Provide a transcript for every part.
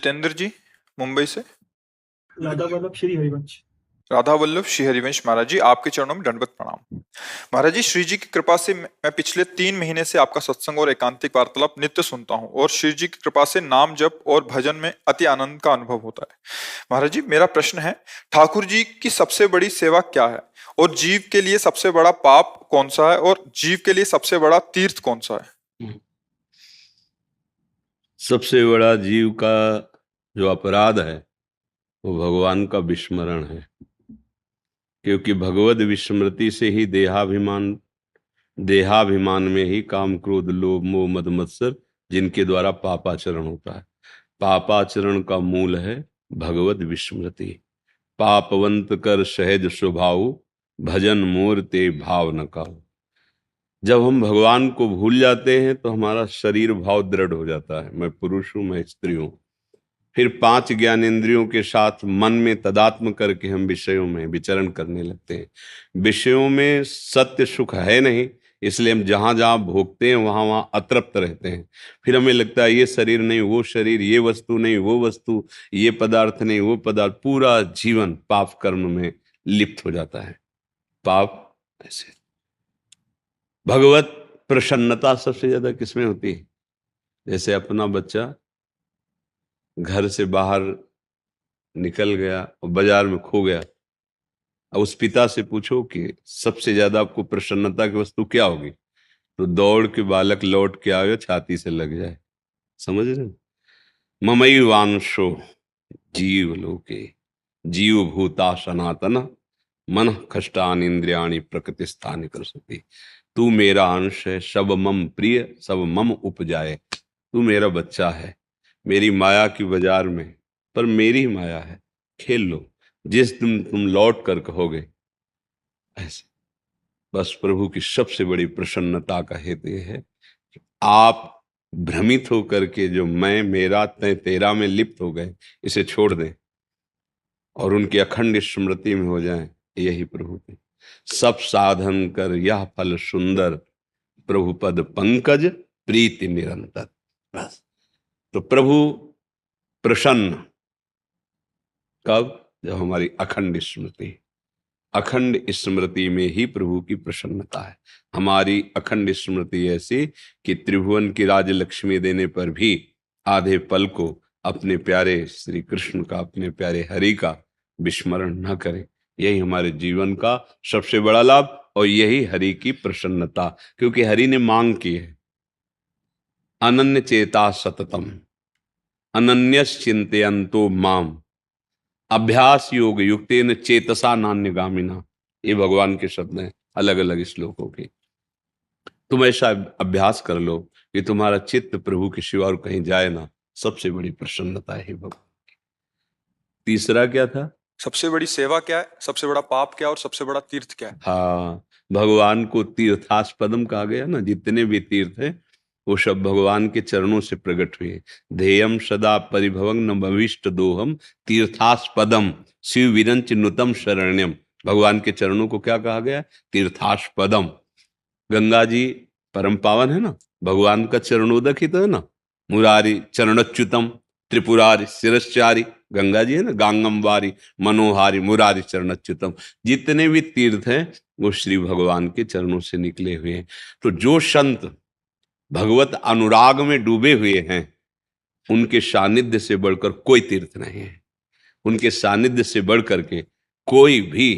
जितेंद्र जी, मुंबई से। राधा वल्लभ श्री हरिवंश। राधा वल्लभ श्री हरिवंश महाराज जी, आपके चरणों में दंडवत प्रणाम। महाराज जी, श्री जी की कृपा से मैं पिछले 3 महीने से आपका सत्संग और एकांतिक वार्तालाप नित्य सुनता हूँ और श्री जी की कृपा से नाम जप और भजन में अति आनंद का अनुभव होता है। महाराज जी, मेरा प्रश्न है, ठाकुर जी की सबसे बड़ी सेवा क्या है और जीव के लिए सबसे बड़ा पाप कौन सा है और जीव के लिए सबसे बड़ा तीर्थ कौन सा है? सबसे बड़ा जीव का जो अपराध है वो भगवान का विस्मरण है, क्योंकि भगवद विस्मृति से ही देहाभिमान में ही काम क्रोध लोभ मोह मद मत्सर जिनके द्वारा पापाचरण होता है। पापाचरण का मूल है भगवद विस्मृति। पापवंत कर सहज स्वभाव, भजन मोर ते भाव न काऊ। जब हम भगवान को भूल जाते हैं तो हमारा शरीर भाव दृढ़ हो जाता है, मैं पुरुष हूं, मैं स्त्री हूं। फिर 5 ज्ञानेंद्रियों के साथ मन में तदात्म करके हम विषयों में विचरण करने लगते हैं। विषयों में सत्य सुख है नहीं, इसलिए हम जहां जहां भोगते हैं वहां वहां अतृप्त रहते हैं। फिर हमें लगता है ये शरीर नहीं वो शरीर, ये वस्तु नहीं वो वस्तु, ये पदार्थ नहीं वो पदार्थ। पूरा जीवन पाप कर्म में लिप्त हो जाता है। पाप ऐसे भगवत प्रसन्नता सबसे ज्यादा किसमें होती है? जैसे अपना बच्चा घर से बाहर निकल गया और बाजार में खो गया। अब उस पिता से पूछो कि सबसे ज्यादा आपको प्रसन्नता की वस्तु क्या होगी, तो दौड़ के बालक लौट के आए छाती से लग जाए। समझ रहे? ममई वांशो जीव लोके जीव भूता सनातन मन कष्टान इंद्रियाणी प्रकृति स्थान कर सकती। तू मेरा अंश है, सब मम प्रिय सब मम उपजाए। तू मेरा बच्चा है, मेरी माया की बाजार में, पर मेरी माया है, खेल लो जिस दिन तुम लौट कर कहोगे। ऐसे बस प्रभु की सबसे बड़ी प्रसन्नता का हेतु यह है कि आप भ्रमित होकर के जो मैं मेरा तय तेरा में लिप्त हो गए, इसे छोड़ दें और उनकी अखंड स्मृति में हो जाएं। यही प्रभु की सब साधन कर यह फल सुंदर, प्रभु पद पंकज प्रीति निरंतर। बस तो प्रभु प्रसन्न कब? जब हमारी अखंड स्मृति, अखंड स्मृति में ही प्रभु की प्रसन्नता है। हमारी अखंड स्मृति ऐसी कि त्रिभुवन की राजलक्ष्मी देने पर भी आधे पल को अपने प्यारे श्री कृष्ण का, अपने प्यारे हरि का विस्मरण न करें। यही हमारे जीवन का सबसे बड़ा लाभ और यही हरि की प्रसन्नता, क्योंकि हरि ने मांग की है, अनन्य चेता सततम अनन्यस चिंतयन्तो माम अभ्यास योग युक्तेन चेतसा नान्यगामिना। ये भगवान के शब्द हैं अलग अलग श्लोकों के। तुम ऐसा अभ्यास कर लो कि तुम्हारा चित्त प्रभु के सिवा और कहीं जाए ना। सबसे बड़ी प्रसन्नता है भगवान की। तीसरा क्या था? सबसे बड़ी सेवा क्या है, सबसे बड़ा पाप क्या है और सबसे बड़ा तीर्थ क्या है? हाँ, भगवान को तीर्थास्पदम कहा गया ना। जितने भी तीर्थ हैं वो सब भगवान के चरणों से प्रकट हुए। ध्येयम सदा परिभवं न भविष्ट दोहम तीर्थास्पदम शिव विरंच नुतम शरण्यम। भगवान के चरणों को क्या कहा गया? तीर्थास्पदम। गंगा जी परम पावन है ना, भगवान का चरणोदक ही तो है ना। मुरारी चरणच्युतम त्रिपुरारी शिरश्चारी, गंगा जी है ना। गांगम वारी मनोहारी मुरारी चरणच्युतम। जितने भी तीर्थ हैं वो श्री भगवान के चरणों से निकले हुए हैं। तो जो संत भगवत अनुराग में डूबे हुए हैं उनके सानिध्य से बढ़कर कोई तीर्थ नहीं है। उनके सानिध्य से बढ़कर के कोई भी,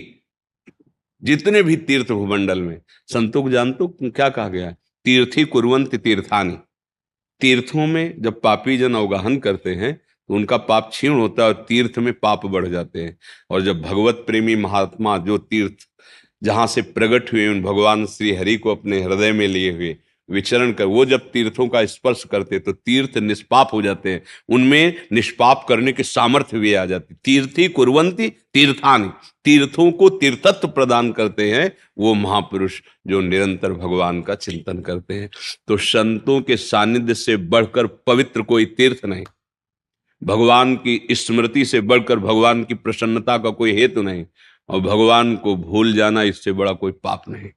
जितने भी तीर्थ भूमंडल में, संतों को जानते हो क्या कहा गया है? तीर्थी कुर्वन्ति तीर्थानि। तीर्थों में जब पापी जन अवगाहन करते हैं तो उनका पाप क्षीण होता है और तीर्थ में पाप बढ़ जाते हैं। और जब भगवत प्रेमी महात्मा जो तीर्थ जहां से प्रकट हुए, उन भगवान श्री हरि को अपने हृदय में लिए हुए विचरण कर, वो जब तीर्थों का स्पर्श करते तो तीर्थ निष्पाप हो जाते हैं। उनमें निष्पाप करने के सामर्थ्य भी आ जाती। तीर्थी कुर्वन्ति तीर्थानि, तीर्थों को तीर्थत्व प्रदान करते हैं वो महापुरुष जो निरंतर भगवान का चिंतन करते हैं। तो संतों के सानिध्य से बढ़कर पवित्र कोई तीर्थ नहीं, भगवान की स्मृति से बढ़कर भगवान की प्रसन्नता का कोई हेतु नहीं, और भगवान को भूल जाना इससे बड़ा कोई पाप नहीं।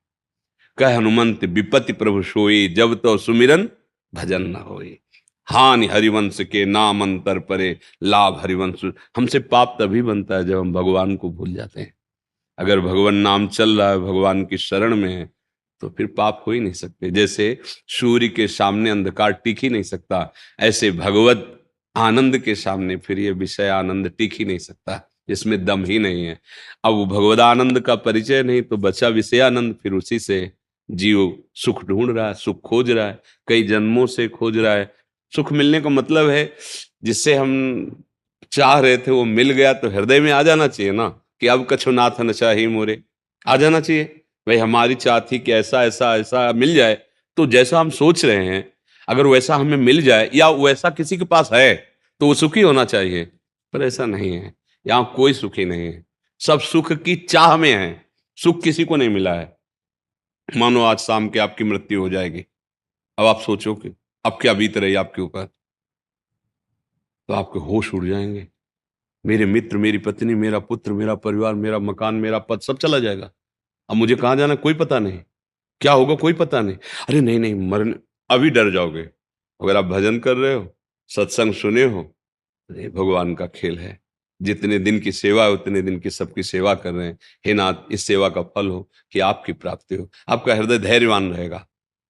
कह हनुमंत विपत्ति प्रभु सोई, जब तो सुमिरन भजन न होई। हानि हरिवंश के नाम अंतर परे, लाभ हरिवंश। हमसे पाप तभी बनता है जब हम भगवान को भूल जाते हैं। अगर भगवान नाम चल रहा है, भगवान की शरण में है, तो फिर पाप हो ही नहीं सकते। जैसे सूर्य के सामने अंधकार टिक ही नहीं सकता, ऐसे भगवत आनंद के सामने फिर ये विषय आनंद टिक ही नहीं सकता, इसमें दम ही नहीं है। अब वो भगवत आनंद का परिचय नहीं तो बचा विषय आनंद, फिर उसी से जीव सुख ढूंढ रहा है, सुख खोज रहा है, कई जन्मों से खोज रहा है। सुख मिलने का मतलब है जिससे हम चाह रहे थे वो मिल गया, तो हृदय में आ जाना चाहिए ना कि अब कछु नाथ न चाही मोरे, आ जाना चाहिए। भाई हमारी चाह थी कि ऐसा ऐसा ऐसा मिल जाए, तो जैसा हम सोच रहे हैं अगर वैसा हमें मिल जाए या वैसा किसी के पास है तो वो सुखी होना चाहिए, पर ऐसा नहीं है। यहाँ कोई सुखी नहीं है, सब सुख की चाह में है, सुख किसी को नहीं मिला है। मानो आज शाम के आपकी मृत्यु हो जाएगी, अब आप सोचो कि अब क्या बीत रही आपके ऊपर, तो आपके होश उड़ जाएंगे। मेरे मित्र, मेरी पत्नी, मेरा पुत्र, मेरा परिवार, मेरा मकान, मेरा पद सब चला जाएगा। अब मुझे कहाँ जाना कोई पता नहीं, क्या होगा कोई पता नहीं। अरे नहीं नहीं, मरने अभी डर जाओगे। अगर आप भजन कर रहे हो, सत्संग सुने हो, ये भगवान का खेल है। जितने दिन की सेवा है उतने दिन की सबकी सेवा कर रहे हैं। हे नाथ, इस सेवा का फल हो कि आपकी प्राप्ति हो। आपका हृदय धैर्यवान रहेगा,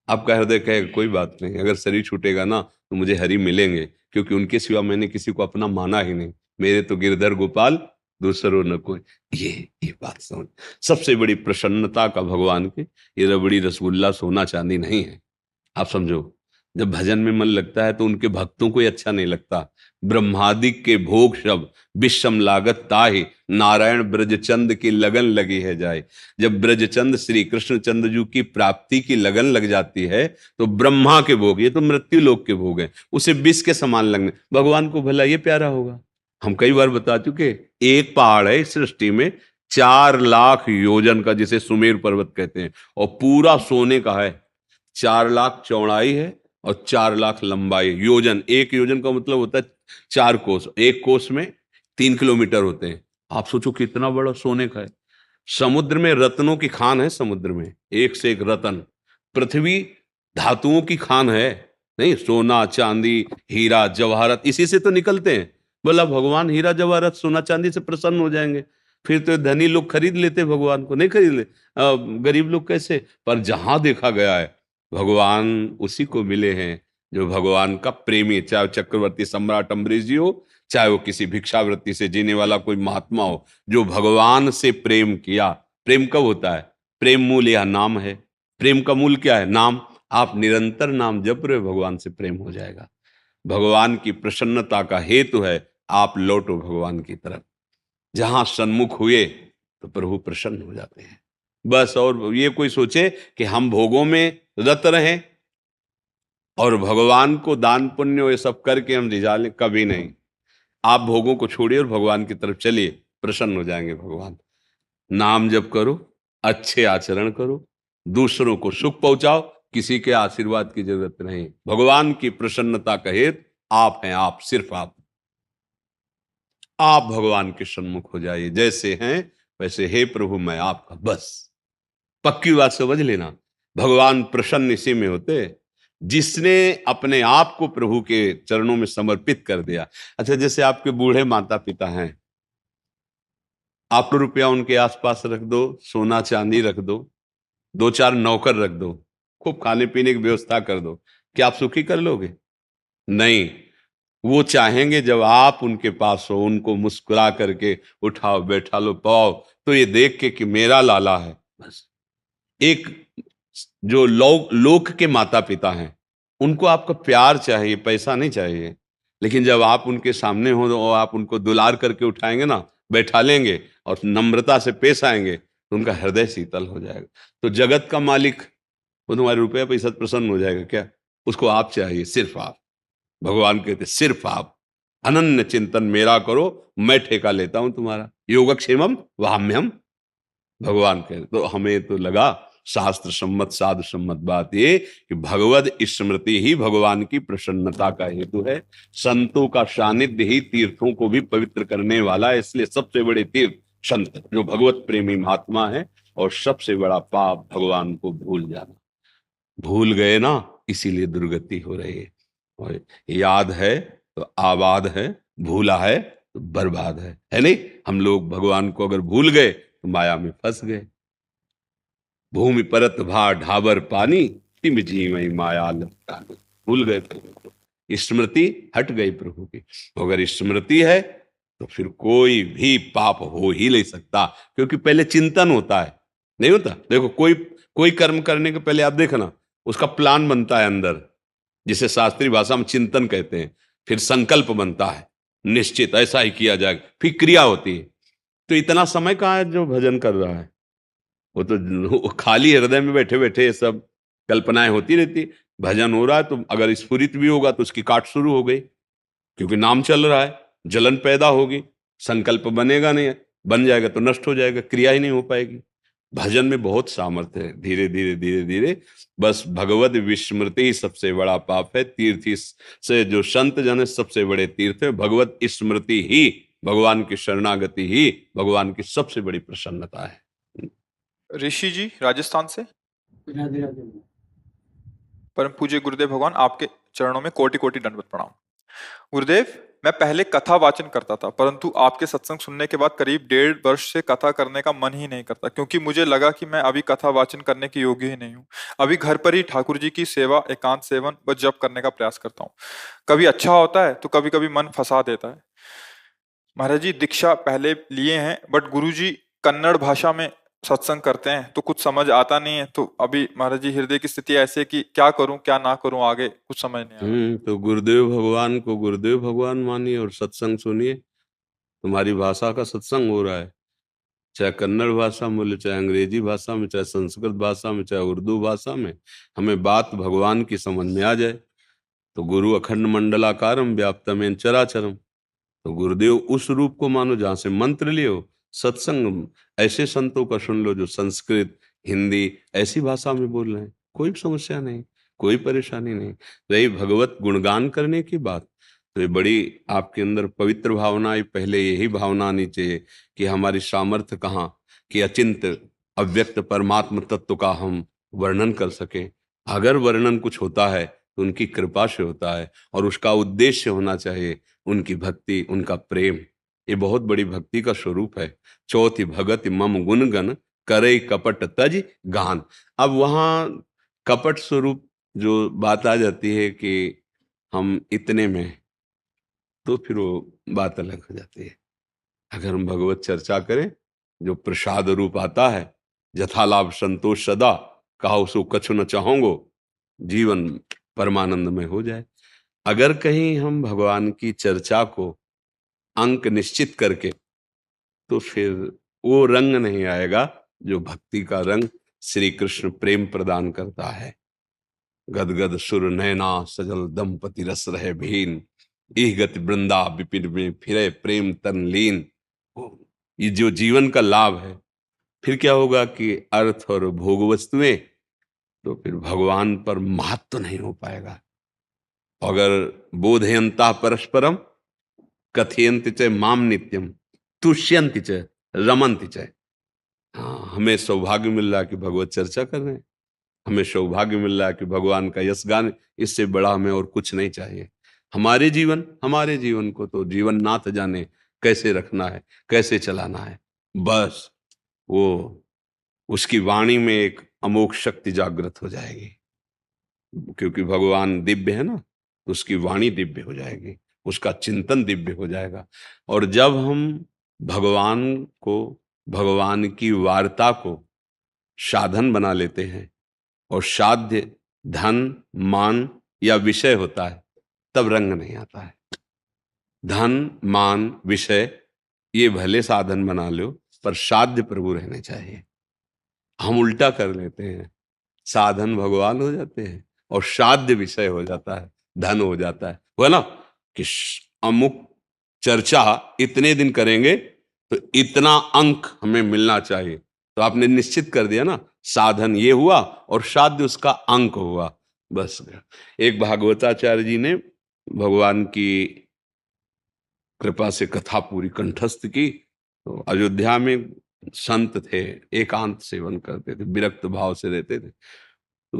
आपका हृदय कहेगा कोई बात नहीं, अगर शरीर छूटेगा ना तो मुझे हरि मिलेंगे, क्योंकि उनके सिवा मैंने किसी को अपना माना ही नहीं। मेरे तो गिरधर गोपाल, दूसरों न कोई। ये बात समझ। सबसे बड़ी प्रसन्नता का भगवान की ये रबड़ी रसगुल्ला सोना चांदी नहीं है। आप समझो, जब भजन में मन लगता है तो उनके भक्तों को ही अच्छा नहीं लगता। ब्रह्मादिक के भोग शब विषम लागत ताहि, नारायण ब्रजचंद की लगन लगी है जाए। जब ब्रजचंद श्री कृष्ण चंद्र जी की प्राप्ति की लगन लग जाती है तो ब्रह्मा के भोग, ये तो मृत्यु लोक के भोग हैं, उसे विष के समान लगने, भगवान को भला ये प्यारा होगा। हम कई बार बता चुके, एक पहाड़ है इस सृष्टि में 4 लाख योजन का, जिसे सुमेर पर्वत कहते हैं, और पूरा सोने का है। 4 लाख चौड़ाई है और 4 लाख लंबाई। योजन, एक योजन का मतलब होता है 4 कोस, एक कोस में 3 किलोमीटर होते हैं। आप सोचो कितना बड़ा सोने का है। समुद्र में रत्नों की खान है, समुद्र में एक से एक रत्न। पृथ्वी धातुओं की खान है, नहीं सोना चांदी हीरा जवाहरत इसी से तो निकलते हैं। बोला भगवान हीरा जवाहरत सोना चांदी से प्रसन्न हो जाएंगे, फिर तो धनी लोग खरीद लेते, भगवान को नहीं खरीद ले, गरीब लोग कैसे। पर जहां देखा गया है भगवान उसी को मिले हैं जो भगवान का प्रेमी, चाहे चक्रवर्ती सम्राट अम्बरीश जी हो, चाहे वो किसी भिक्षावृत्ति से जीने वाला कोई महात्मा हो, जो भगवान से प्रेम किया। प्रेम कब होता है? प्रेम मूल यह नाम है। प्रेम का मूल क्या है? नाम। आप निरंतर नाम जप रहे हो, भगवान से प्रेम हो जाएगा। भगवान की प्रसन्नता का हेतु है आप लौटो भगवान की तरफ। जहां सन्मुख हुए तो प्रभु प्रसन्न हो जाते हैं, बस। और ये कोई सोचे कि हम भोगों में रत रहें और भगवान को दान पुण्य ये सब करके हम रिझा लें, कभी नहीं। आप भोगों को छोड़िए और भगवान की तरफ चलिए, प्रसन्न हो जाएंगे भगवान। नाम जप करो, अच्छे आचरण करो, दूसरों को सुख पहुंचाओ, किसी के आशीर्वाद की जरूरत नहीं। भगवान की प्रसन्नता का हेतु आप हैं, आप, सिर्फ आप भगवान के सन्मुख हो जाइए। जैसे हैं वैसे, हे प्रभु मैं आपका, बस। पक्की बात समझ लेना, भगवान प्रसन्न इसी में होते जिसने अपने आप को प्रभु के चरणों में समर्पित कर दिया। अच्छा, जैसे आपके बूढ़े माता पिता हैं, आप रुपया उनके आसपास रख दो, सोना चांदी रख दो, 2-4 नौकर रख दो, खूब खाने पीने की व्यवस्था कर दो, क्या आप सुखी कर लोगे? नहीं। वो चाहेंगे जब आप उनके पास हो, उनको मुस्कुरा करके उठाओ बैठा लो पाओ, तो ये देख के कि मेरा लाला है, बस। एक जो लोक के माता पिता हैं, उनको आपका प्यार चाहिए, पैसा नहीं चाहिए। लेकिन जब आप उनके सामने हो तो आप उनको दुलार करके उठाएंगे ना, बैठा लेंगे और नम्रता से पेश आएंगे, तो उनका हृदय शीतल हो जाएगा। तो जगत का मालिक वो तुम्हारे रुपया पैसा प्रसन्न हो जाएगा क्या? उसको आप चाहिए, सिर्फ आप। भगवान कहते सिर्फ आप, अनन्य चिंतन मेरा करो, मैं ठेका लेता हूं तुम्हारा। योगक्षेमम वाम्यम, भगवान कहते। तो हमें तो लगा शास्त्र सम्मत साधु सम्मत बात ये कि भगवद स्मृति ही भगवान की प्रसन्नता का हेतु है। संतों का सानिध्य ही तीर्थों को भी पवित्र करने वाला है। इसलिए सबसे बड़े तीर्थ संत जो भगवत प्रेमी महात्मा है, और सबसे बड़ा पाप भगवान को भूल जाना। भूल गए ना, इसीलिए दुर्गति हो रही है। और याद है तो आबाद है, भूला है तो बर्बाद है नहीं? हम लोग भगवान को अगर भूल गए तो माया में फंस गए। भूमि परत भा ढाबर पानी, तिम जीवई माया लपटानी। भूल गए प्रभु को, स्मृति हट गई प्रभु की। अगर स्मृति है तो फिर कोई भी पाप हो ही नहीं सकता, क्योंकि पहले चिंतन होता है। नहीं होता? देखो, कोई कोई कर्म करने के पहले आप देखना, उसका प्लान बनता है अंदर, जिसे शास्त्रीय भाषा में चिंतन कहते हैं। फिर संकल्प बनता है, निश्चित ऐसा ही किया जाएगा, फिर क्रिया होती है। तो इतना समय कहाँ है जो भजन कर रहा है? वो तो वो खाली हृदय में बैठे बैठे ये सब कल्पनाएं होती रहती। भजन हो रहा है तो अगर स्फुरित भी होगा तो उसकी काट शुरू हो गई, क्योंकि नाम चल रहा है, जलन पैदा होगी, संकल्प बनेगा नहीं, बन जाएगा तो नष्ट हो जाएगा, क्रिया ही नहीं हो पाएगी। भजन में बहुत सामर्थ्य है। धीरे धीरे धीरे धीरे बस भगवत विस्मृति ही सबसे बड़ा पाप है। तीर्थ से जो संत जन है सबसे बड़े तीर्थ है। भगवत स्मृति ही, भगवान की शरणागति ही भगवान की सबसे बड़ी प्रसन्नता है। ऋषि जी राजस्थान से, राधे राधे। परम पूज्य गुरुदेव भगवान, आपके चरणों में कोटि कोटि दंडवत प्रणाम। गुरुदेव, मैं पहले कथा वाचन करता था, परंतु आपके सत्संग सुनने के बाद करीब 1.5 वर्ष से कथा करने का मन ही नहीं करता, क्योंकि मुझे लगा कि मैं अभी कथा वाचन करने के योग्य ही नहीं हूँ। अभी घर पर ही ठाकुर जी की सेवा, एकांत सेवन व जप करने का प्रयास करता हूँ। कभी अच्छा होता है तो कभी कभी मन फंसा देता है। महाराज जी, दीक्षा पहले लिए हैं, बट गुरु जी कन्नड़ भाषा में सत्संग करते हैं तो कुछ समझ आता नहीं है। तो अभी महाराज जी हृदय की स्थिति ऐसे कि क्या करूं क्या ना करूं, आगे कुछ समझ नहीं आ रहा। तो गुरुदेव भगवान को गुरुदेव भगवान मानिए और सत्संग सुनिए। तुम्हारी भाषा का सत्संग हो रहा है, चाहे कन्नड़ भाषा में बोले, चाहे अंग्रेजी भाषा में, चाहे संस्कृत भाषा में, चाहे उर्दू भाषा में, हमें बात भगवान की समझ में आ जाए। तो गुरु अखंड मंडलाकारम व्याप्तमेन चराचरम। तो गुरुदेव उस रूप को मानो जहां से मंत्र लियो। सत्संग ऐसे संतों का सुन लो जो संस्कृत, हिंदी ऐसी भाषा में बोल रहे हैं, कोई समस्या नहीं, कोई परेशानी नहीं। रही भगवत गुणगान करने की बात, तो ये बड़ी आपके अंदर पवित्र भावना आई। पहले यही भावना आनी चाहिए कि हमारी सामर्थ्य कहाँ कि अचिंत अव्यक्त परमात्म तत्व का हम वर्णन कर सके। अगर वर्णन कुछ होता है तो उनकी कृपा से होता है, और उसका उद्देश्य होना चाहिए उनकी भक्ति, उनका प्रेम। ये बहुत बड़ी भक्ति का स्वरूप है। चौथी भगत मम गुणगन करे कपट तज गान। अब वहां कपट स्वरूप जो बात आ जाती है कि हम इतने में, तो फिर वो बात अलग हो जाती है। अगर हम भगवत चर्चा करें, जो प्रसाद रूप आता है, जथालाभ संतोष सदा, कहा सो कछु न चाहोगो, जीवन परमानंद में हो जाए। अगर कहीं हम भगवान की चर्चा को अंक निश्चित करके, तो फिर वो रंग नहीं आएगा जो भक्ति का रंग श्री कृष्ण प्रेम प्रदान करता है। गदगद सुर नैना सजल दंपति रस रहे भीन, इह गति वृंदा विपिन में फिरे प्रेम तन लीन। ये जो जीवन का लाभ है, फिर क्या होगा कि अर्थ और भोग वस्तुएं, तो फिर भगवान पर महत्व नहीं हो पाएगा। अगर बोधयंता परस्परम कथयंति च माम नित्यम तुष्यंति च रमंति च। हाँ, हमें सौभाग्य मिल रहा है कि भगवत चर्चा कर रहे हैं, हमें सौभाग्य मिल रहा है कि भगवान का यश गान, इससे बड़ा हमें और कुछ नहीं चाहिए। हमारे जीवन को तो जीवन नाथ जाने कैसे रखना है, कैसे चलाना है। बस वो उसकी वाणी में एक अमोघ शक्ति जागृत हो जाएगी, क्योंकि भगवान दिव्य है ना, तो उसकी वाणी दिव्य हो जाएगी, उसका चिंतन दिव्य हो जाएगा। और जब हम भगवान को, भगवान की वार्ता को साधन बना लेते हैं, और साध्य धन मान या विषय होता है, तब रंग नहीं आता है। धन मान विषय ये भले साधन बना लो, पर साध्य प्रभु रहने चाहिए। हम उल्टा कर लेते हैं, साधन भगवान हो जाते हैं और साध्य विषय हो जाता है, धन हो जाता है। वो है ना कि अमुक चर्चा इतने दिन करेंगे तो इतना अंक हमें मिलना चाहिए, तो आपने निश्चित कर दिया ना, साधन ये हुआ और साध्य उसका अंक हुआ। बस एक भागवताचार्य जी ने भगवान की कृपा से कथा पूरी कंठस्थ की। तो अयोध्या में संत थे, एकांत सेवन करते थे, विरक्त भाव से रहते थे। तो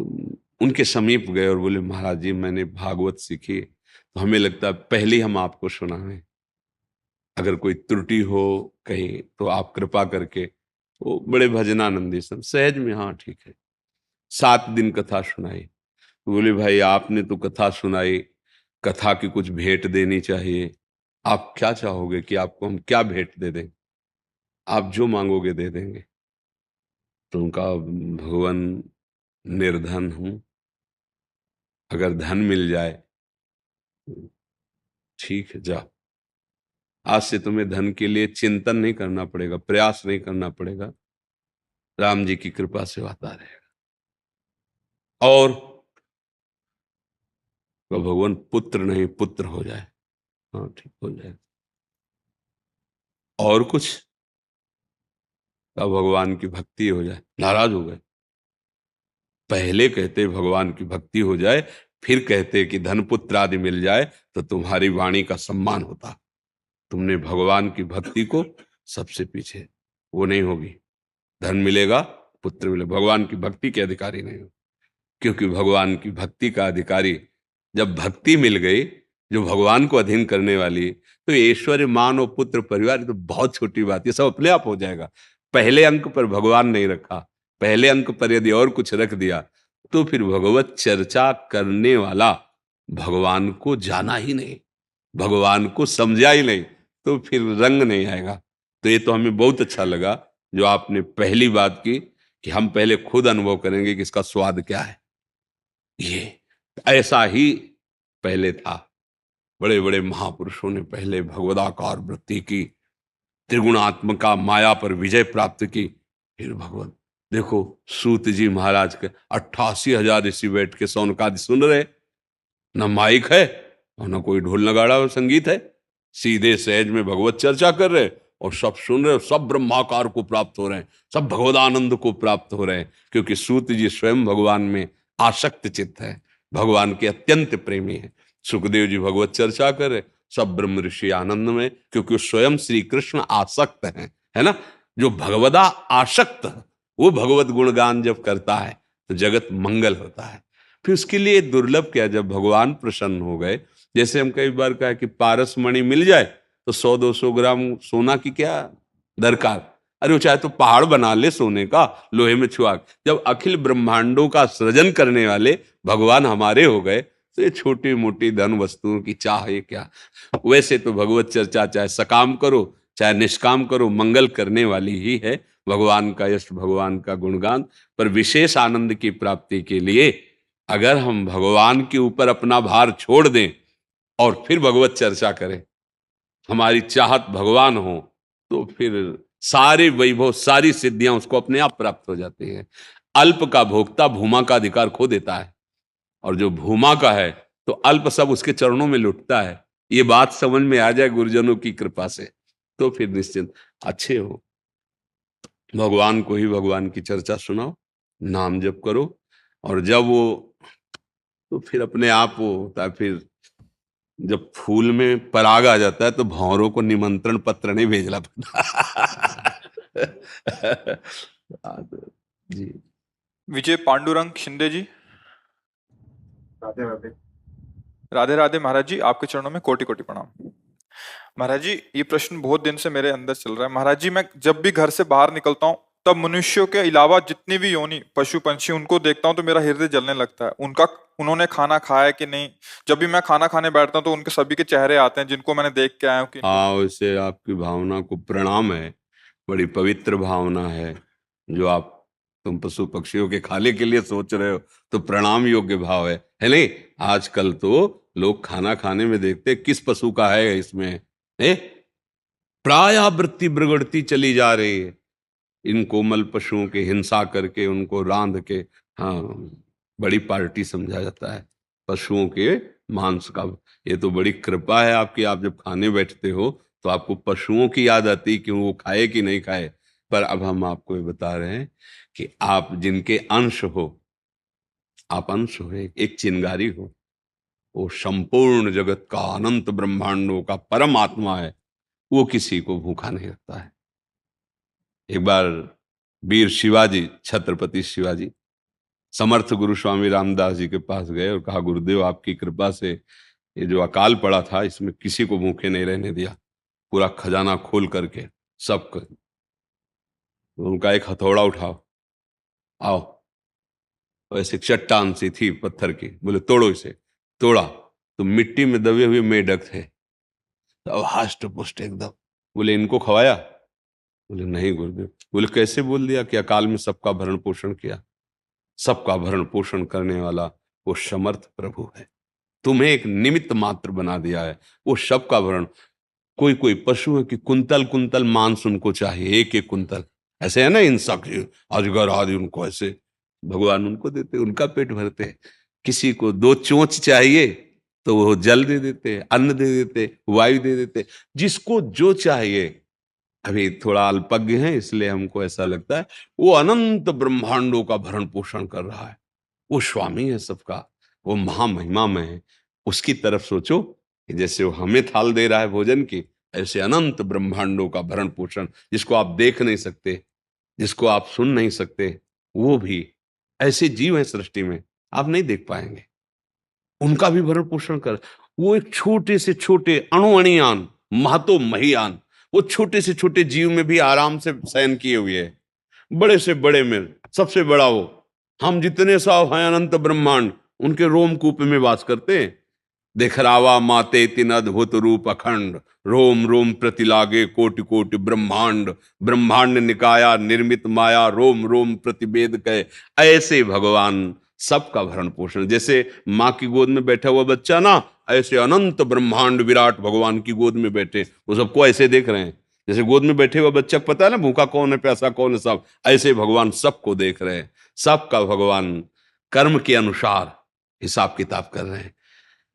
उनके समीप गए और बोले महाराज जी मैंने भागवत सीखी, तो हमें लगता है पहले हम आपको सुनाएं, अगर कोई त्रुटि हो कहीं तो आप कृपा करके। वो बड़े भजनानंदी सन, सहज में हाँ ठीक है। 7 दिन कथा सुनाई। तो बोले भाई आपने तो कथा सुनाई, कथा की कुछ भेंट देनी चाहिए, आप क्या चाहोगे कि आपको हम क्या भेंट दे दें? आप जो मांगोगे दे देंगे। तो उनका भगवान निर्धन हूं, अगर धन मिल जाए ठीक है जाओ, आज से तुम्हें धन के लिए चिंतन नहीं करना पड़ेगा, प्रयास नहीं करना पड़ेगा, राम जी की कृपा से आता रहेगा। और तो भगवान पुत्र नहीं पुत्र हो जाए, हाँ ठीक हो जाए। और कुछ अब भगवान की भक्ति हो जाए, नाराज हो गए। पहले कहते भगवान की भक्ति हो जाए, फिर कहते कि धन पुत्र आदि मिल जाए तो तुम्हारी वाणी का सम्मान होता। तुमने भगवान की भक्ति को सबसे पीछे, वो नहीं होगी। धन मिलेगा, पुत्र मिलेगा, भगवान की भक्ति के अधिकारी नहीं हो। क्योंकि भगवान की भक्ति का अधिकारी, जब भक्ति मिल गई जो भगवान को अधीन करने वाली, तो ऐश्वर्य मान और पुत्र परिवार तो बहुत छोटी बात है, सब अपने आप हो जाएगा। पहले अंक पर भगवान नहीं रखा, पहले अंक पर यदि और कुछ रख दिया तो फिर भगवत चर्चा करने वाला भगवान को जाना ही नहीं, भगवान को समझा ही नहीं, तो फिर रंग नहीं आएगा। तो ये तो हमें बहुत अच्छा लगा जो आपने पहली बात की कि हम पहले खुद अनुभव करेंगे कि इसका स्वाद क्या है। ये ऐसा ही पहले था, बड़े बड़े महापुरुषों ने पहले भगवदाकार वृत्ति की, त्रिगुणात्मका माया पर विजय प्राप्त की। फिर भगवत देखो, सूत जी महाराज के 88,000 ऋषि बैठ के सौनकादि सुन रहे, न माइक है और न कोई ढोल नगाड़ा और संगीत है, सीधे सहज में भगवत चर्चा कर रहे और सब सुन रहे, सब ब्रह्माकार को प्राप्त हो रहे हैं, सब भगवदानंद को प्राप्त हो रहे हैं। क्योंकि सूत जी स्वयं भगवान में आसक्त चित्त है, भगवान के अत्यंत प्रेमी है। सुखदेव जी भगवत चर्चा कर रहे, सब ब्रह्म ऋषि आनंद में, क्योंकि स्वयं श्री कृष्ण आसक्त है ना। जो भगवदा आसक्त वो भगवत गुणगान जब करता है तो जगत मंगल होता है। फिर उसके लिए दुर्लभ क्या, जब भगवान प्रसन्न हो गए, जैसे हम कई बार कहा कि पारस मणि मिल जाए तो 100-200 ग्राम सोना की क्या दरकार, अरे वो चाहे तो पहाड़ बना ले सोने का, लोहे में छुआ। जब अखिल ब्रह्मांडों का सृजन करने वाले भगवान हमारे हो गए तो ये छोटी मोटी धन वस्तुओं की चाह है क्या। वैसे तो भगवत चर्चा चाहे सकाम करो चाहे निष्काम करो, मंगल करने वाली ही है। भगवान का यश, भगवान का गुणगान, पर विशेष आनंद की प्राप्ति के लिए अगर हम भगवान के ऊपर अपना भार छोड़ दें और फिर भगवत चर्चा करें, हमारी चाहत भगवान हो, तो फिर सारे वैभव सारी सिद्धियां उसको अपने आप प्राप्त हो जाती हैं। अल्प का भोक्ता भूमा का अधिकार खो देता है, और जो भूमा का है तो अल्प सब उसके चरणों में लुटता है। ये बात समझ में आ जाए गुरुजनों की कृपा से, तो फिर निश्चिंत अच्छे हो। भगवान को ही भगवान की चर्चा सुनाओ, नाम जप करो, और जब वो तो फिर अपने आप वो होता है। फिर जब फूल में पराग आ जाता है तो भंवरों को निमंत्रण पत्र नहीं भेजना पड़ता। जी। विजय पांडुरंग शिंदे जी। राधे राधे। राधे राधे महाराज जी, आपके चरणों में कोटि कोटि प्रणाम। महाराज जी, ये प्रश्न बहुत दिन से मेरे अंदर चल रहा है। महाराज जी, मैं जब भी घर से बाहर निकलता हूँ तब मनुष्यों के अलावा जितनी भी योनि पशु पंछी उनको देखता हूँ तो मेरा हृदय जलने लगता है। उन्होंने खाना खाया कि नहीं, जब भी मैं खाना खाने बैठता हूँ तो उनके सभी के चेहरे आते हैं जिनको मैंने देख के आया हूँ कि हाँ, वैसे आपकी भावना को प्रणाम है, बड़ी पवित्र भावना है। जो आप तुम पशु पक्षियों के खाने के लिए सोच रहे हो तो प्रणाम योग्य भाव है नहीं। आजकल तो लोग खाना खाने में देखते किस पशु का है इसमें, प्रायावृत्ति बिगड़ती चली जा रही है। इन कोमल पशुओं के हिंसा करके उनको रांध के, हाँ, बड़ी पार्टी समझा जाता है पशुओं के मांस का। ये तो बड़ी कृपा है आपकी, आप जब खाने बैठते हो तो आपको पशुओं की याद आती कि वो खाए कि नहीं खाए। पर अब हम आपको ये बता रहे हैं कि आप जिनके अंश हो, आप अंश हो, एक चिंगारी हो, वो संपूर्ण जगत का, अनंत ब्रह्मांडों का परमात्मा है, वो किसी को भूखा नहीं रखता है। एक बार वीर शिवाजी, छत्रपति शिवाजी, समर्थ गुरु स्वामी रामदास जी के पास गए और कहा, गुरुदेव आपकी कृपा से ये जो अकाल पड़ा था इसमें किसी को भूखे नहीं रहने दिया, पूरा खजाना खोल करके सबको। तो उनका एक हथौड़ा उठाओ, आओ। वैसे चट्टान सी थी पत्थर की, बोले तोड़ो इसे। तोड़ा तो मिट्टी में दबे हुए मेढक थे, तो हास्ट पुष्ट एकदम। बोले इनको खवाया? बोले नहीं गुरुदेव। बोले कैसे बोल दिया कि अकाल में सबका भरण पोषण किया? सबका भरण पोषण करने वाला वो समर्थ प्रभु है, तुम्हें एक निमित्त मात्र बना दिया है, वो सबका भरण। कोई कोई पशु है कि कुंतल कुंतल मांस उनको चाहिए, एक एक कुंतल, ऐसे है ना इंसाक अजगर आदि, उनको ऐसे भगवान उनको देते, उनका पेट भरते। किसी को 2 चोंच चाहिए तो वो जल दे देते, अन्न दे देते, वायु दे देते, जिसको जो चाहिए। अभी थोड़ा अल्पज्ञ है इसलिए हमको ऐसा लगता है वो अनंत ब्रह्मांडों का भरण पोषण कर रहा है, वो स्वामी है सबका, वो महामहिमा में है। उसकी तरफ सोचो कि जैसे वो हमें थाल दे रहा है भोजन की, ऐसे अनंत ब्रह्मांडों का भरण पोषण, जिसको आप देख नहीं सकते, जिसको आप सुन नहीं सकते, वो भी ऐसे जीव है सृष्टि में, आप नहीं देख पाएंगे, उनका भी भरण पोषण कर। वो एक छोटे से छोटे अणुअणियान महतो महियान, वो छोटे से छोटे जीव में भी आराम से शयन किए हुए है, बड़े से बड़े में सबसे बड़ा वो। हम जितने साव हैं अनंत ब्रह्मांड, उनके रोमकूप में वास करते हैं। दिखरावा माते तिन अद्भुत रूप अखंड, रोम रोम प्रति लागे कोटि कोटि ब्रह्मांड, ब्रह्मांड निकाया निर्मित माया, रोम रोम प्रतिवेद कहे। ऐसे भगवान सबका भरण पोषण, जैसे माँ की गोद में बैठा हुआ बच्चा ना, ऐसे अनंत ब्रह्मांड विराट भगवान की गोद में बैठे, वो सबको ऐसे देख रहे हैं। जैसे गोद में बैठे हुआ बच्चा को पता है ना भूखा कौन है प्यासा कौन है, सब ऐसे भगवान सबको देख रहे हैं। सबका भगवान कर्म के अनुसार हिसाब किताब कर रहे हैं।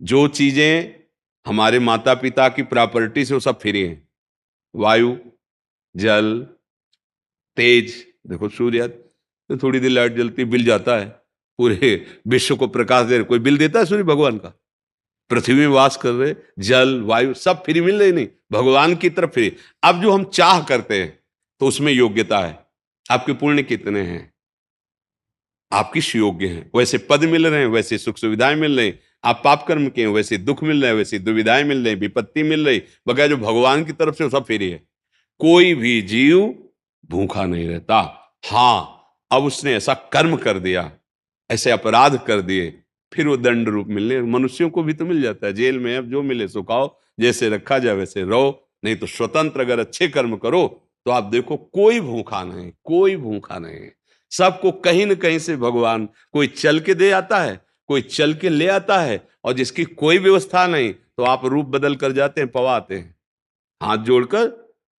जो चीजें हमारे माता पिता की प्रॉपर्टी से वो सब फ्री हैं, वायु, जल, तेज। देखो सूर्य, तो थोड़ी देर लाइट जलती बिल जाता है, पूरे विश्व को प्रकाश दे रहे, कोई बिल देता है सूर्य भगवान का? पृथ्वी में वास कर रहे, जल वायु सब फ्री मिल रही, नहीं भगवान की तरफ फ्री। अब जो हम चाह करते हैं तो उसमें योग्यता है, आपके पुण्य कितने हैं, आप किस योग्य हैं, वैसे पद मिल रहे हैं, वैसे सुख सुविधाएं मिल रही। आप पाप कर्म के हैं, वैसे दुख मिल रहे हैं, वैसी दुविधाएं मिल रही, विपत्ति मिल रही। बगैर जो भगवान की तरफ से वो सब फ्री है। कोई भी जीव भूखा नहीं रहता। हाँ, अब उसने ऐसा कर्म कर दिया, ऐसे अपराध कर दिए, फिर वो दंड रूप मिलने। मनुष्यों को भी तो मिल जाता है जेल में, अब जो मिले सो खाओ, जैसे रखा जाए वैसे रहो। नहीं तो स्वतंत्र अगर अच्छे कर्म करो तो आप देखो कोई भूखा नहीं, कोई भूखा नहीं। सबको कहीं न कहीं से भगवान कोई चल के दे आता है, कोई चल के ले आता है, और जिसकी कोई व्यवस्था नहीं तो आप रूप बदल कर जाते हैं, पवाते हैं, हाथ जोड़कर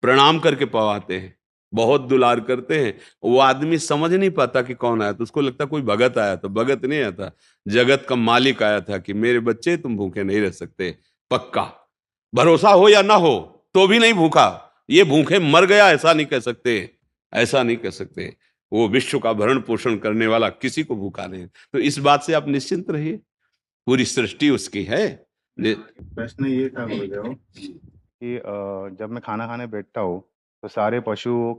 प्रणाम करके पवाते हैं, बहुत दुलार करते हैं। वो आदमी समझ नहीं पाता कि कौन आया, तो उसको लगता कोई भगत आया, तो भगत नहीं आता, जगत का मालिक आया था कि मेरे बच्चे तुम भूखे नहीं रह सकते। पक्का भरोसा हो या ना हो तो भी नहीं भूखा, ये भूखे मर गया ऐसा नहीं कह सकते, ऐसा नहीं कह सकते। वो विश्व का भरण पोषण करने वाला किसी को भूखा नहीं। तो इस बात से आप निश्चिंत रहिए, पूरी सृष्टि उसकी है। प्रश्न ये था गुरुदेव कि जब मैं खाना खाने बैठता हूँ तो सारे पशु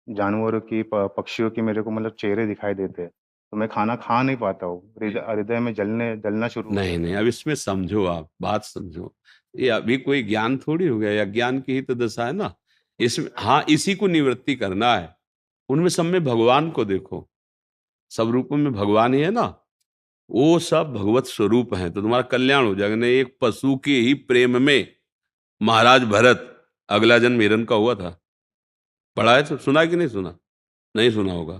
जानवरों की पक्षियों की मेरे को मतलब चेहरे दिखाई देते हैं, तो मैं खाना खा नहीं पाता हूँ, हृदय में जलना शुरू हो नहीं जाता नहीं, है। अब इसमें समझो, आप बात समझो, ये अभी कोई ज्ञान थोड़ी हो गया, या ज्ञान की ही तो दशा है ना इसमें। हाँ, इसी को निवृत्ति करना है। उनमें सब में भगवान को देखो, सब रूपों में भगवान ही है ना, वो सब भगवत स्वरूप हैं, तो तुम्हारा कल्याण हो जाएगा। नहीं, एक पशु के ही प्रेम में महाराज भरत अगला जन्म हिरण का हुआ था, पढ़ा है तो सुना है कि नहीं सुना? नहीं सुना होगा।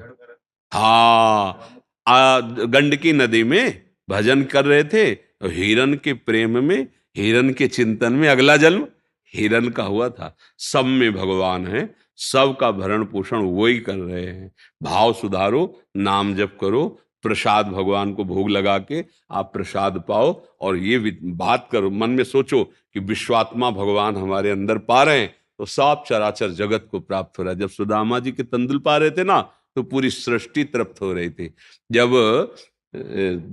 हाँ, गंडकी नदी में भजन कर रहे थे, तो हिरण के प्रेम में, हिरण के चिंतन में अगला जन्म हिरण का हुआ था। सब में भगवान है, सबका भरण पोषण वो ही कर रहे हैं। भाव सुधारो, नाम जप करो, प्रसाद भगवान को भोग लगा के आप प्रसाद पाओ, और ये बात करो, मन में सोचो कि विश्वात्मा भगवान हमारे अंदर पा रहे हैं, तो सब चराचर जगत को प्राप्त हो रहा है। जब सुदामा जी के तंदुल पा रहे थे ना, तो पूरी सृष्टि तृप्त हो रही थी। जब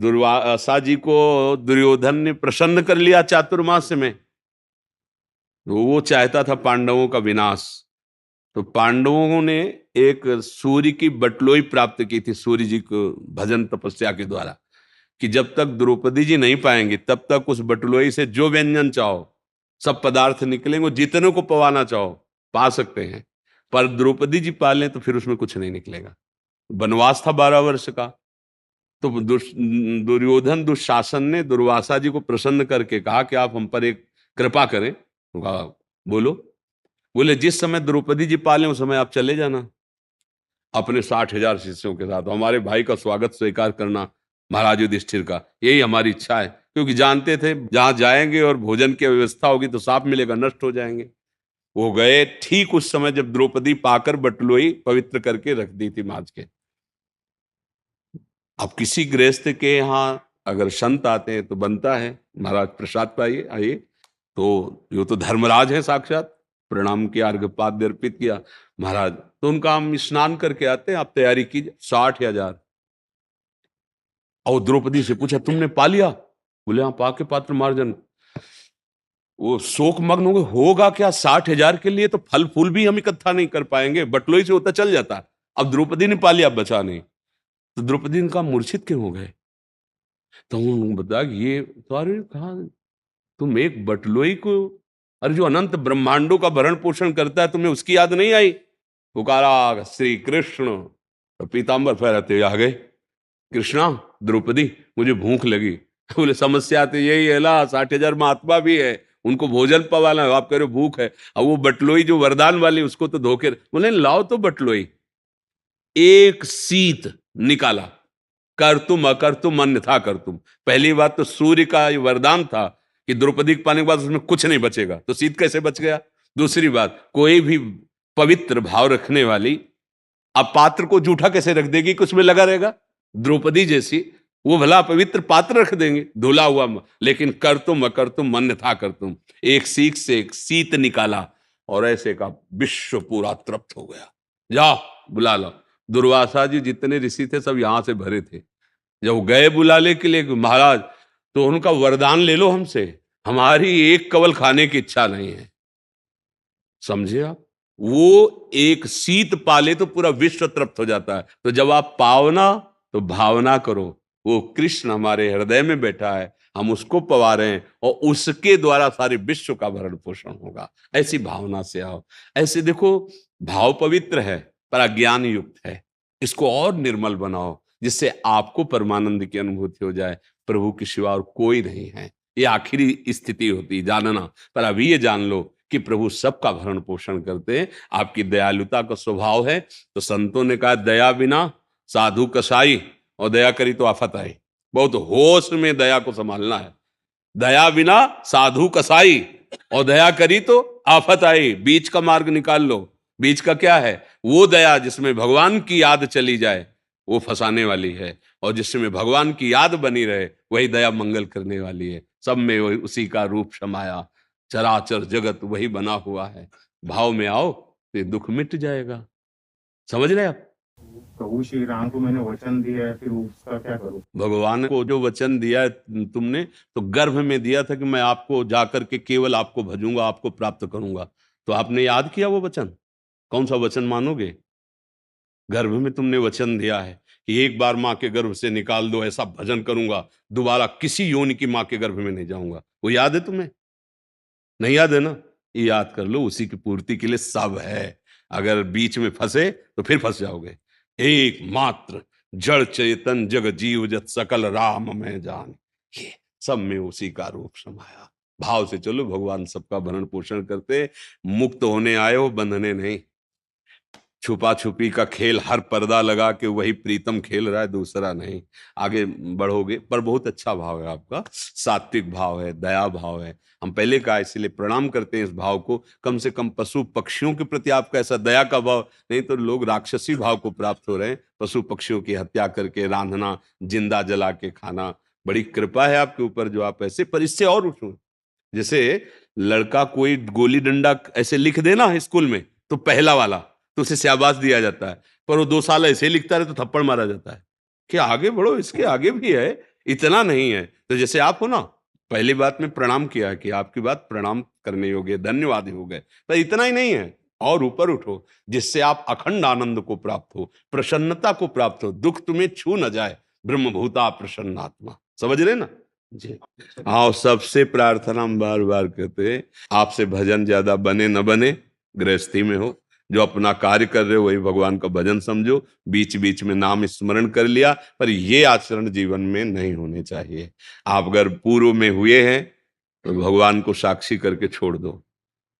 दुर्वासा जी को दुर्योधन ने प्रसन्न कर लिया चातुर्मास में, तो वो चाहता था पांडवों का विनाश, तो पांडवों ने एक सूर्य की बटलोई प्राप्त की थी सूर्य जी को भजन तपस्या के द्वारा, कि जब तक द्रौपदी जी नहीं पाएंगे तब तक उस बटलोई से जो व्यंजन चाहो सब पदार्थ निकलेंगे, जितने को पवाना चाहो पा सकते हैं, पर द्रौपदी जी पा लें तो फिर उसमें कुछ नहीं निकलेगा। वनवास था 12 वर्ष का, तो दुर्योधन दुशासन ने दुर्वासा जी को प्रसन्न करके कहा कि आप हम पर एक कृपा करें। तो कहा बोलो। बोले जिस समय द्रौपदी जी पालें उस समय आप चले जाना अपने 60,000 शिष्यों के साथ, हमारे भाई का स्वागत स्वीकार करना महाराज युधिष्ठिर का, यही हमारी इच्छा है। क्योंकि जानते थे जहां जाएंगे और भोजन की व्यवस्था होगी तो साफ मिलेगा, नष्ट हो जाएंगे। वो गए ठीक उस समय जब द्रौपदी पाकर बटलोई पवित्र करके रख दी थी माज के। अब किसी गृहस्थ के यहाँ अगर संत आते हैं तो बनता है महाराज प्रसाद पाइए आइए, तो यो तो धर्मराज है साक्षात, प्रणाम किया, अर्घ्यपाद्य अर्पित किया महाराज, तो उनका हम स्नान करके आते हैं, आप तैयारी कीजिए। 60,000। और द्रौपदी से पूछा तुमने पा लिया? बोले हाँ पाके पात्र मार्जन। वो शोक मग्न हो गए, होगा क्या 60,000 के लिए तो फल फूल भी हम इकट्ठा नहीं कर पाएंगे, बटलोई से होता चल जाता, अब द्रौपदी ने पा लिया, अब बचा नहीं। तो द्रौपदी ने कहा मूर्छित क्यों हो गए? तो उन्होंने बताया ये सारे कहा तुम एक बटलोई को, अरे जो अनंत ब्रह्मांडों का भरण पोषण करता है तुम्हें उसकी याद नहीं आई? पुकारा श्री कृष्ण, तो पीताम्बर फहराते आ गए, कृष्णा द्रौपदी मुझे भूख लगी। बोले समस्या तो यही है ला, 60,000 महात्मा भी है, उनको भोजन पवाना, आप कह रहे हो भूख है। अब वो बटलोई जो वरदान वाली उसको तो धोखे, बोले लाओ तो बटलोई। एक सीत निकाला, कर तुम अकर तुम अन्यथा कर तुम। पहली बात तो सूर्य का ये वरदान था कि द्रौपदी के पाने के बाद उसमें कुछ नहीं बचेगा, तो सीत कैसे बच गया? दूसरी बात, कोई भी पवित्र भाव रखने वाली अब पात्र को जूठा कैसे रख देगी कि उसमें लगा रहेगा? द्रौपदी जैसी वो भला पवित्र पात्र रख देंगे धुला हुआ, लेकिन कर तुम अकर तुम अन्यथा कर तुम। एक सीख से एक सीत निकाला और ऐसे का विश्व पूरा तृप्त हो गया। जाओ बुला लो। दुर्वासा जी जितने ऋषि थे सब यहां से भरे थे, जब गए बुलाने के लिए महाराज तो उनका वरदान ले लो हमसे, हमारी एक कवल खाने की इच्छा नहीं है। समझे आप? वो एक सीत पाले तो पूरा विश्व तृप्त हो जाता है। तो जब आप पावना तो भावना करो, वो कृष्ण हमारे हृदय में बैठा है, हम उसको पवा रहे हैं और उसके द्वारा सारे विश्व का भरण पोषण होगा। ऐसी भावना से आओ। ऐसे देखो भाव पवित्र है पर अज्ञान युक्त है, इसको और निर्मल बनाओ जिससे आपको परमानंद की अनुभूति हो जाए। प्रभु के सिवा और कोई नहीं है, ये आखिरी स्थिति होती जानना। पर अभी ये जान लो कि प्रभु सबका भरण पोषण करते हैं। आपकी दयालुता का स्वभाव है, तो संतों ने कहा दया बिना साधु कसाई, और दया करी तो आफत आई। बहुत होश में दया को संभालना है। दया बिना साधु कसाई और दया करी तो आफत आई, बीच का मार्ग निकाल लो। बीच का क्या है? वो दया जिसमें भगवान की याद चली जाए वो फंसाने वाली है, और जिसमें भगवान की याद बनी रहे वही दया मंगल करने वाली है। सब में वही उसी का रूप समाया, चराचर जगत वही बना हुआ है। भाव में आओ तो ये दुख मिट जाएगा। समझ रहे आप? प्रभु श्री राम को मैंने वचन दिया है, फिर उसका क्या करूं? भगवान को जो वचन दिया है तुमने, तो गर्भ में दिया था कि मैं आपको जाकर के केवल आपको भजूंगा, आपको प्राप्त करूंगा। तो आपने याद किया वो वचन? कौन सा वचन मानोगे? गर्भ में तुमने वचन दिया है कि एक बार माँ के गर्भ से निकाल दो, ऐसा भजन करूंगा, दोबारा किसी योनि की माँ के गर्भ में नहीं जाऊंगा। वो याद है तुम्हें? नहीं याद है ना? ये याद कर लो, उसी की पूर्ति के लिए सब है। अगर बीच में फंसे तो फिर फंस जाओगे। एकमात्र जड़ चेतन जग जीव जत सकल राम में जान, ये सब में उसी का रूप समाया। भाव से चलो, भगवान सबका भरण पोषण करते। मुक्त होने आए हो, बंधने नहीं। छुपा छुपी का खेल, हर पर्दा लगा के वही प्रीतम खेल रहा है, दूसरा नहीं। आगे बढ़ोगे। पर बहुत अच्छा भाव है आपका, सात्विक भाव है, दया भाव है। हम पहले कहा इसलिए प्रणाम करते हैं इस भाव को। कम से कम पशु पक्षियों के प्रति आपका ऐसा दया का भाव, नहीं तो लोग राक्षसी भाव को प्राप्त हो रहे हैं। पशु पक्षियों की हत्या करके रांधना, जिंदा जला के खाना। बड़ी कृपा है आपके ऊपर जो आप ऐसे, पर इससे और उठो। जैसे लड़का कोई गोली डंडा ऐसे लिख देना स्कूल में तो पहला वाला, तो उसे शाबाश दिया जाता है। पर वो 2 साल ऐसे लिखता रहे तो थप्पड़ मारा जाता है कि आगे बढ़ो, इसके आगे भी है, इतना नहीं है। तो जैसे आप हो ना, पहली बात में प्रणाम किया कि आपकी बात प्रणाम करने योग्य, धन्यवाद हो गए, पर इतना ही नहीं है। और ऊपर उठो, जिससे आप अखंड आनंद को प्राप्त हो, प्रसन्नता को प्राप्त हो, दुख तुम्हें छू न जाए। ब्रह्मभूता प्रसन्नात्मा, समझ रहे ना जी। हाँ, सबसे प्रार्थना हम बार बार कहते हैं, आपसे भजन ज्यादा बने न बने, गृहस्थी में हो, जो अपना कार्य कर रहे हो वही भगवान का भजन समझो, बीच बीच में नाम स्मरण कर लिया, पर ये आचरण जीवन में नहीं होने चाहिए। आप अगर पूर्व में हुए हैं तो भगवान को साक्षी करके छोड़ दो,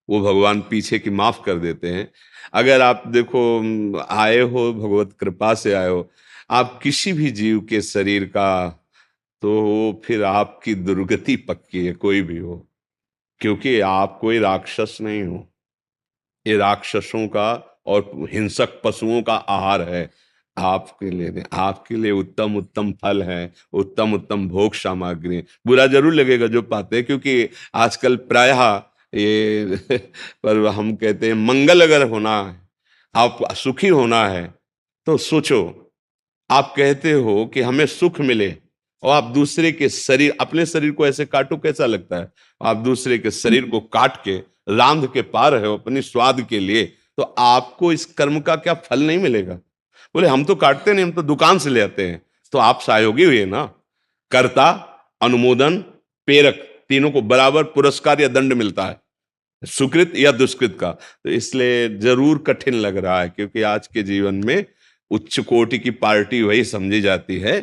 वो भगवान पीछे की माफ कर देते हैं। अगर आप देखो आए हो, भगवत कृपा से आए हो, आप किसी भी जीव के शरीर का, तो फिर आपकी दुर्गति पक्की है, कोई भी हो, क्योंकि आप कोई राक्षस नहीं हो। ये राक्षसों का और हिंसक पशुओं का आहार है। आपके लिए उत्तम उत्तम फल है, उत्तम उत्तम भोग सामग्री। बुरा जरूर लगेगा जो पाते हैं, क्योंकि आजकल प्रायः ये पर हम कहते हैं मंगल अगर होना है, आप सुखी होना है, तो सोचो, आप कहते हो कि हमें सुख मिले और आप दूसरे के शरीर, अपने शरीर को ऐसे काटो, कैसा लगता है? आप दूसरे के शरीर को काट के रांध के पा रहे हो अपनी स्वाद के लिए, तो आपको इस कर्म का क्या फल नहीं मिलेगा? बोले हम तो काटते नहीं, हम तो दुकान से ले आते हैं। तो आप सहयोगी हुए ना। कर्ता, अनुमोदन, प्रेरक, तीनों को बराबर पुरस्कार या दंड मिलता है, सुकृत या दुष्कृत का। तो इसलिए जरूर कठिन लग रहा है, क्योंकि आज के जीवन में उच्च कोटि की पार्टी वही समझी जाती है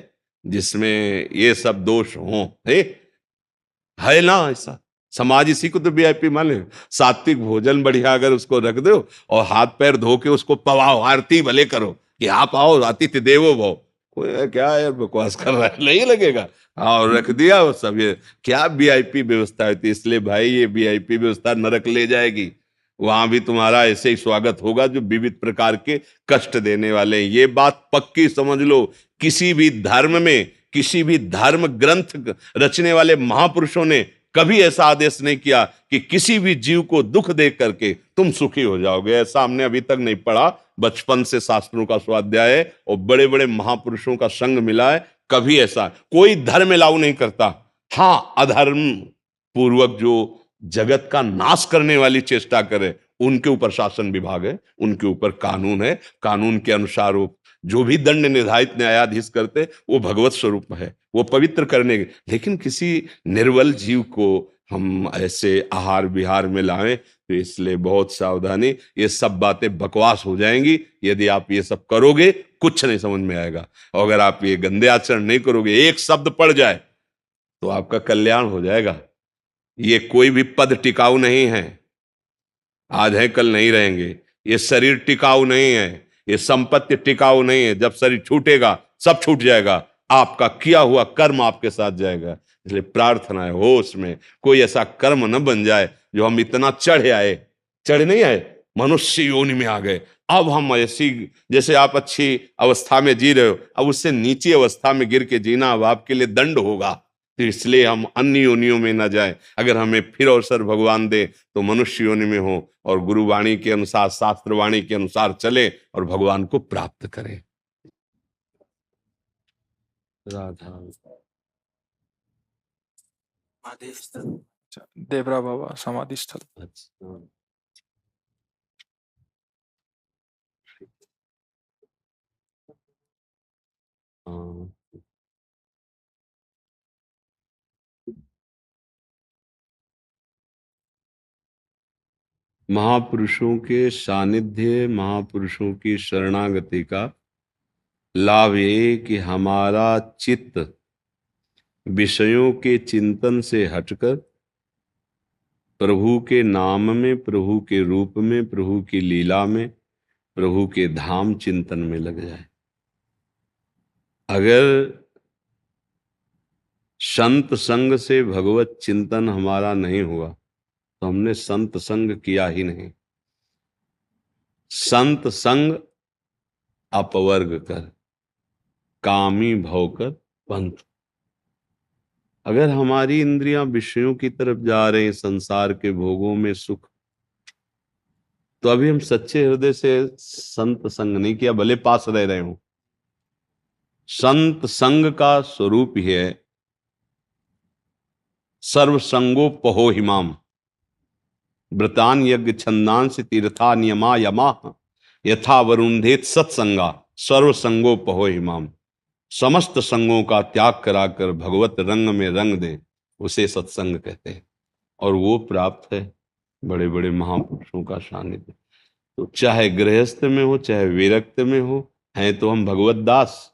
जिसमें ये सब दोष हों। है ना ऐसा? समाज इसी को तो वीआईपी मान ले। सात्विक भोजन बढ़िया अगर उसको रख दो और हाथ पैर धो के उसको पवाओ, आरती भले करो कि आप आओ अतिथि देवो भव। कोई क्या यार बकवास कर रहा है, नहीं लगेगा। और रख दिया वो सब, ये क्या वीआईपी व्यवस्था होती है? इसलिए भाई ये वीआईपी व्यवस्था नरक ले जाएगी। वहां भी तुम्हारा ऐसे ही स्वागत होगा जो विविध प्रकार के कष्ट देने वाले हैं। ये बात पक्की समझ लो। किसी भी धर्म में, किसी भी धर्म ग्रंथ रचने वाले महापुरुषों ने कभी ऐसा आदेश नहीं किया कि किसी भी जीव को दुख दे करके तुम सुखी हो जाओगे। ऐसा हमने अभी तक नहीं पढ़ा। बचपन से शास्त्रों का स्वाध्याय है और बड़े बड़े महापुरुषों का संग मिला है, कभी ऐसा कोई धर्म अलाउ नहीं करता। हाँ, अधर्म पूर्वक जो जगत का नाश करने वाली चेष्टा करे, उनके ऊपर शासन विभाग है, उनके ऊपर कानून है। कानून के अनुसार वो जो भी दंड निर्धारित न्यायाधीश करते, वो भगवत स्वरूप है, वो पवित्र करने के। लेकिन किसी निर्बल जीव को हम ऐसे आहार विहार में लाएं, तो इसलिए बहुत सावधानी। ये सब बातें बकवास हो जाएंगी यदि आप ये सब करोगे, कुछ नहीं समझ में आएगा। और अगर आप ये गंदे आचरण नहीं करोगे, एक शब्द पड़ जाए तो आपका कल्याण हो जाएगा। ये कोई भी पद टिकाऊ नहीं है, आज है कल नहीं रहेंगे। ये शरीर टिकाऊ नहीं है, ये संपत्ति टिकाऊ नहीं है। जब शरीर छूटेगा सब छूट जाएगा, आपका किया हुआ कर्म आपके साथ जाएगा। इसलिए प्रार्थना है, होश में कोई ऐसा कर्म न बन जाए जो हम इतना चढ़ नहीं आए, मनुष्य योनि में आ गए। अब हम ऐसी, जैसे आप अच्छी अवस्था में जी रहे हो, अब उससे नीची अवस्था में गिर के जीना अब आपके लिए दंड होगा। तो इसलिए हम अन्य योनियों में न जाएं। अगर हमें फिर अवसर भगवान दे तो मनुष्य योनि में हो और गुरुवाणी के अनुसार, शास्त्रवाणी के अनुसार चले और भगवान को प्राप्त करें। राधा देवरा बाबा समाधि स्थल। अच्छा, हाँ। महापुरुषों के सानिध्य, महापुरुषों की शरणागति का लाभ ये कि हमारा चित्त विषयों के चिंतन से हटकर प्रभु के नाम में, प्रभु के रूप में, प्रभु की लीला में, प्रभु के धाम चिंतन में लग जाए। अगर संत संग से भगवत चिंतन हमारा नहीं हुआ तो हमने संत संग किया ही नहीं। संत संग अपवर्ग कर, कामी भव कर पंथ। अगर हमारी इंद्रियां विषयों की तरफ जा रहे हैं, संसार के भोगों में सुख, तो अभी हम सच्चे हृदय से संत संग नहीं किया, भले पास रह रहे हो। संत संग का स्वरूप ही है सर्व संगोपहो हिमाम। व्रतान यज्ञ छंदांस तीर्था नियमा यमा यथा वरुंधेत सत्संगा सर्व संगोपहो हिमाम। समस्त संगों का त्याग कराकर भगवत रंग में रंग दे, उसे सत्संग कहते हैं। और वो प्राप्त है बड़े बड़े महापुरुषों का सानिध्य। तो चाहे गृहस्थ में हो चाहे विरक्त में हो, हैं तो हम भगवत दास।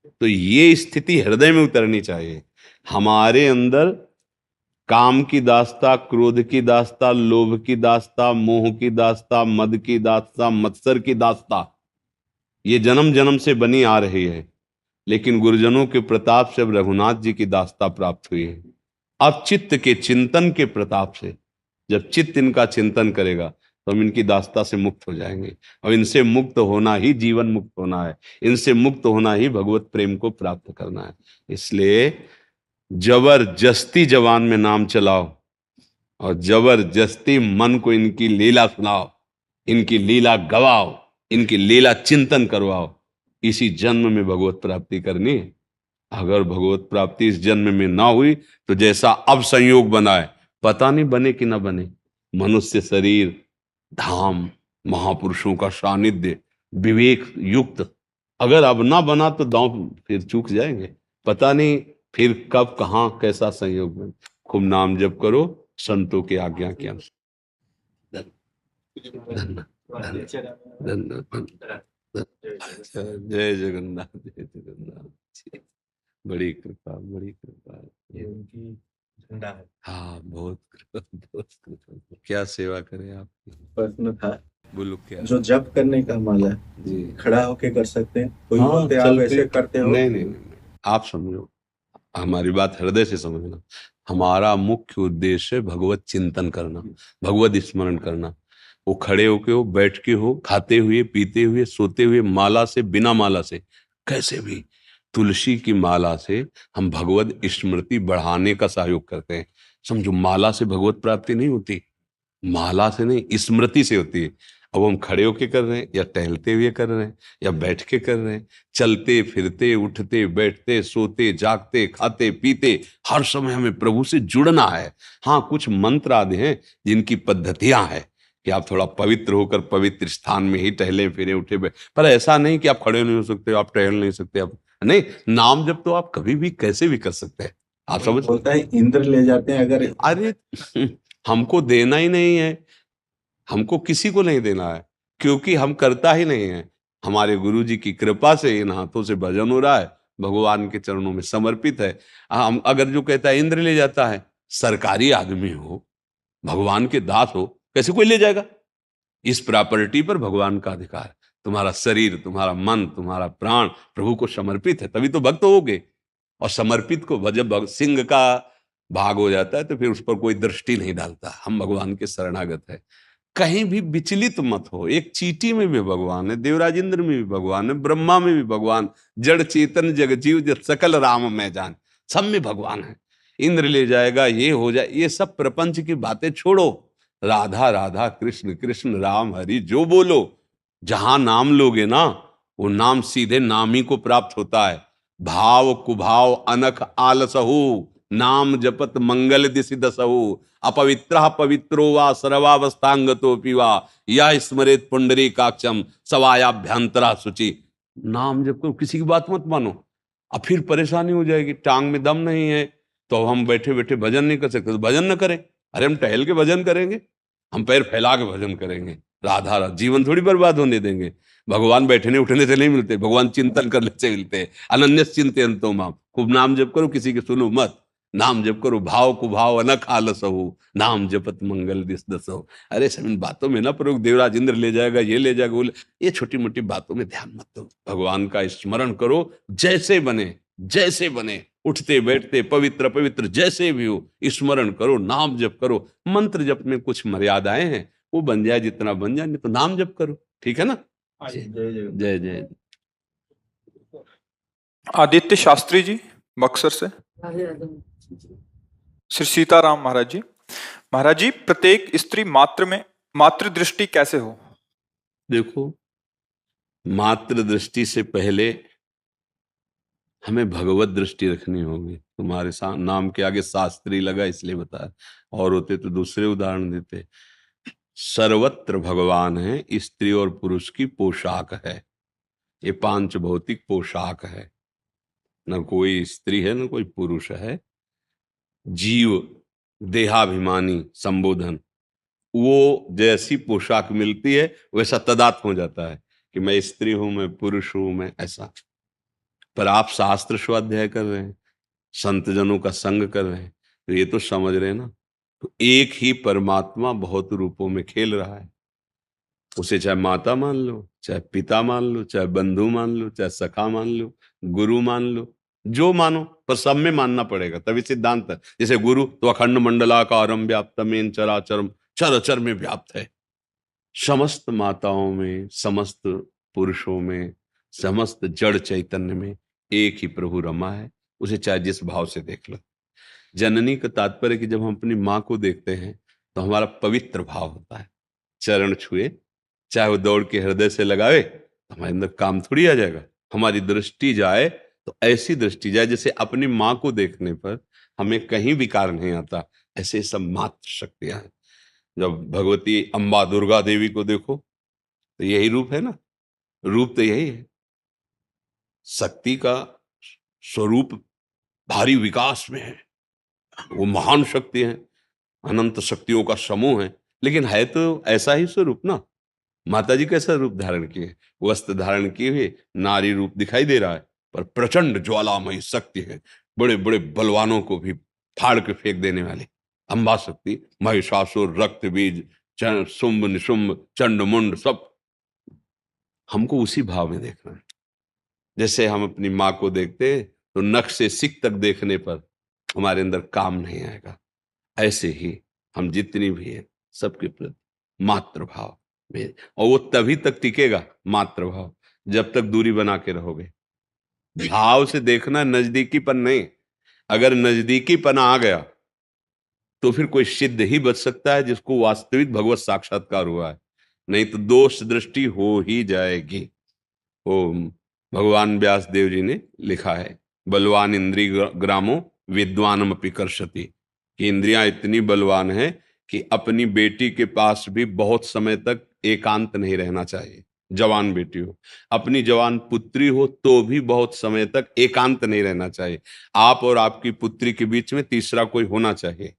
तो ये स्थिति हृदय में उतरनी चाहिए। हमारे अंदर काम की दास्ता, क्रोध की दास्ता, लोभ की दास्ता, मोह की दास्ता, मद की दास्ता, मत्सर की दास्ता, ये जन्म जन्म से बनी आ रही है। लेकिन गुरुजनों के प्रताप से अब रघुनाथ जी की दास्ता प्राप्त हुई है। अब चित्त के चिंतन के प्रताप से, जब चित्त इनका चिंतन करेगा तो हम इनकी दास्ता से मुक्त हो जाएंगे। और इनसे मुक्त होना ही जीवन मुक्त होना है, इनसे मुक्त होना ही भगवत प्रेम को प्राप्त करना है। इसलिए जबरदस्ती जवान में नाम चलाओ और जबरदस्ती मन को इनकी लीला सुनाओ, इनकी लीला गवाओ, इनकी लीला चिंतन करवाओ। इसी जन्म में भगवत प्राप्ति करनी है। अगर भगवत प्राप्ति इस जन्म में ना हुई तो जैसा अब संयोग बना है, पता नहीं बने कि ना बने। मनुष्य शरीर, धाम, महापुरुषों का सानिध्य, विवेक युक्त, अगर अब ना बना तो दांव फिर चूक जाएंगे। पता नहीं फिर कब कहां कैसा संयोग बने। खूब नाम जप करो संतों की आज्ञा के अनुसार। जय जगन्नाथ, जय जगन्नाथ। बड़ी कृपा, बड़ी कृपा। ये उनकी झंडा है। हाँ, बहुत कृपा, बहुत कृपा। क्या सेवा करें आपकी? प्रश्न था बोलो क्या? जो जप करने का माला है, जी खड़ा होके कर सकते हैं? कोई हाँ, बोलते हैं आप चलते- ऐसे करते हो? नहीं नहीं नहीं, आप समझो, हमारी बात हृदय से समझना। हमारा मुख्य उद्देश्य है भगवत चिंतन करना, भगवत स्मरण करना। वो खड़े होके हो, बैठ के हो, खाते हुए, पीते हुए, सोते हुए, माला से, बिना माला से, कैसे भी तुलसी की माला से हम भगवत स्मृति बढ़ाने का सहयोग करते हैं। समझो, माला से भगवत प्राप्ति नहीं होती, माला से नहीं, स्मृति से होती है। अब हम खड़े होके कर रहे हैं या टहलते हुए कर रहे हैं या बैठ के कर रहे हैं, चलते फिरते, उठते बैठते, सोते जागते, खाते पीते, हर समय हमें प्रभु से जुड़ना है। हाँ, कुछ मंत्र आदि हैं जिनकी पद्धतियां हैं कि आप थोड़ा पवित्र होकर पवित्र स्थान में ही टहले फिरे, उठे बैठ, पर ऐसा नहीं कि आप खड़े नहीं हो सकते, आप टहल नहीं सकते, आप नहीं। नाम जब तो आप कभी भी कैसे भी कर सकते हैं, आप समझ। बोलता है इंद्र ले जाते हैं अगर। अरे हमको देना ही नहीं है, हमको किसी को नहीं देना है, क्योंकि हम करता ही नहीं है। हमारे गुरु जी की कृपा से इन हाथों से भजन हो रहा है, भगवान के चरणों में समर्पित है। हम अगर जो कहता है इंद्र ले जाता है, सरकारी आदमी हो, भगवान के दास हो, कैसे कोई ले जाएगा? इस प्रॉपर्टी पर भगवान का अधिकार है। तुम्हारा शरीर, तुम्हारा मन, तुम्हारा प्राण प्रभु को समर्पित है, तभी तो भक्त होगे। और समर्पित को जब सिंह का भाग हो जाता है तो फिर उस पर कोई दृष्टि नहीं डालता। हम भगवान के शरणागत है। कहीं भी विचलित मत हो। एक चींटी में भी भगवान है, देवराजेंद्र में भी भगवान है, ब्रह्मा में भी भगवान, जड़ चेतन जगजीव जब सकल राम में जान, सब में भगवान है। इंद्र ले जाएगा, ये हो जाए, ये सब प्रपंच की बातें छोड़ो। राधा राधा, कृष्ण कृष्ण, राम हरि जो बोलो, जहां नाम लोगे ना, वो नाम सीधे नामी को प्राप्त होता है। भाव कुभाव अनख आलसहु, नाम जपत मंगल दिशि दसहु, अपवित्र पवित्रो वा सर्वावस्थांगतो पिवा, या स्मरेत पुंडरी काक्षम सवायाभ्यंतरा शुचि। नाम जप करो, किसी की बात मत मानो। अब फिर परेशानी हो जाएगी, टांग में दम नहीं है तो हम बैठे बैठे भजन नहीं कर सकते, तो भजन न करें। अरे हम टहल के भजन करेंगे, हम पैर फैला के भजन करेंगे, राधा राधा, जीवन थोड़ी बर्बाद होने देंगे। भगवान बैठने उठने से नहीं मिलते, भगवान चिंतन करने से मिलते हैं। अनन्य चिंतयन्तो माम, खूब नाम जप करो, किसी के सुनो मत। नाम जप करो, भाव कुभाव अनख आलसहु, नाम जपत मंगल दिस दसहु। अरे सब इन बातों में ना प्रयोग, देवराज इंद्र ले जाएगा, ये ले जाएगा, वो ये छोटी मोटी बातों में ध्यान मत दो। भगवान का स्मरण करो, जैसे बने, जैसे बने, उठते बैठते, पवित्र पवित्र जैसे भी हो, स्मरण करो, नाम जप करो। मंत्र जप में कुछ मर्यादाएं हैं, वो बन जाए जितना बन जाए, नहीं तो नाम जप करो, ठीक है ना? जय जय। जय जय। आदित्य शास्त्री जी बक्सर से। श्री सीताराम महाराज जी। महाराज जी, प्रत्येक स्त्री मात्र में मातृ दृष्टि कैसे हो? देखो, मात्र दृष्टि से पहले हमें भगवत दृष्टि रखनी होगी। तुम्हारे नाम के आगे शास्त्री लगा इसलिए बताया, और होते तो दूसरे उदाहरण देते। सर्वत्र भगवान है, स्त्री और पुरुष की पोशाक है। ये पांच भौतिक पोशाक है, न कोई स्त्री है न कोई पुरुष है। जीव देहाभिमानी संबोधन, वो जैसी पोशाक मिलती है वैसा तदात्म हो जाता है कि मैं स्त्री हूं, मैं पुरुष हूं, मैं ऐसा। पर आप शास्त्र स्वाध्याय कर रहे हैं, संत जनों का संग कर रहे हैं, तो ये तो समझ रहे हैं ना, तो एक ही परमात्मा बहुत रूपों में खेल रहा है। उसे चाहे माता मान लो, चाहे पिता मान लो, चाहे बंधु मान लो, चाहे सखा मान लो, गुरु मान लो, जो मानो, पर सब में मानना पड़ेगा, तभी सिद्धांत है। जैसे गुरु तो अखंड मंडलाकारम व्याप्तमेन चराचरम, चराचर में व्याप्त है। समस्त माताओं में, समस्त पुरुषों में, समस्त जड़ चैतन्य में एक ही प्रभु रमा है। उसे चाहे जिस भाव से देख लो। जननी का तात्पर्य कि जब हम अपनी माँ को देखते हैं तो हमारा पवित्र भाव होता है। चरण छुए, चाहे वो दौड़ के हृदय से लगावे, तो हमारे अंदर काम थोड़ी आ जाएगा। हमारी दृष्टि जाए तो ऐसी दृष्टि जाए जैसे अपनी माँ को देखने पर हमें कहीं विकार नहीं आता। ऐसे सब मात्र शक्तियां हैं। जब भगवती अम्बा दुर्गा देवी को देखो तो यही रूप है ना, रूप तो यही है। शक्ति का स्वरूप भारी विकास में है, वो महान शक्ति है, अनंत शक्तियों का समूह है, लेकिन है तो ऐसा ही स्वरूप ना। माता जी कैसा रूप धारण किए, वस्त्र धारण किए हुए नारी रूप दिखाई दे रहा है, पर प्रचंड ज्वालामयी शक्ति है। बड़े बड़े बलवानों को भी फाड़ के फेंक देने वाली अम्बा शक्ति। महिषासुर, रक्त बीज, शुंभ निशुंभ, चंड मुंड, सब हमको उसी भाव में देखना है। जैसे हम अपनी माँ को देखते हैं तो नख से सिक तक देखने पर हमारे अंदर काम नहीं आएगा, ऐसे ही हम जितनी भी हैं सबके प्रति मातृ भाव में, और वो तभी तक टिकेगा मातृ भाव जब तक दूरी बना के रहोगे। भाव से देखना, नजदीकीपन नहीं। अगर नजदीकीपन आ गया तो फिर कोई सिद्ध ही बच सकता है जिसको वास्तविक भगवत साक्षात्कार हुआ है, नहीं तो दोष दृष्टि हो ही जाएगी। वो भगवान व्यास देव जी ने लिखा है, बलवान इंद्री ग्रामो विद्वानम अपि कर्षति, कि इंद्रियां इतनी बलवान है कि अपनी बेटी के पास भी बहुत समय तक एकांत नहीं रहना चाहिए। जवान बेटी हो, अपनी जवान पुत्री हो तो भी बहुत समय तक एकांत नहीं रहना चाहिए। आप और आपकी पुत्री के बीच में तीसरा कोई होना चाहिए।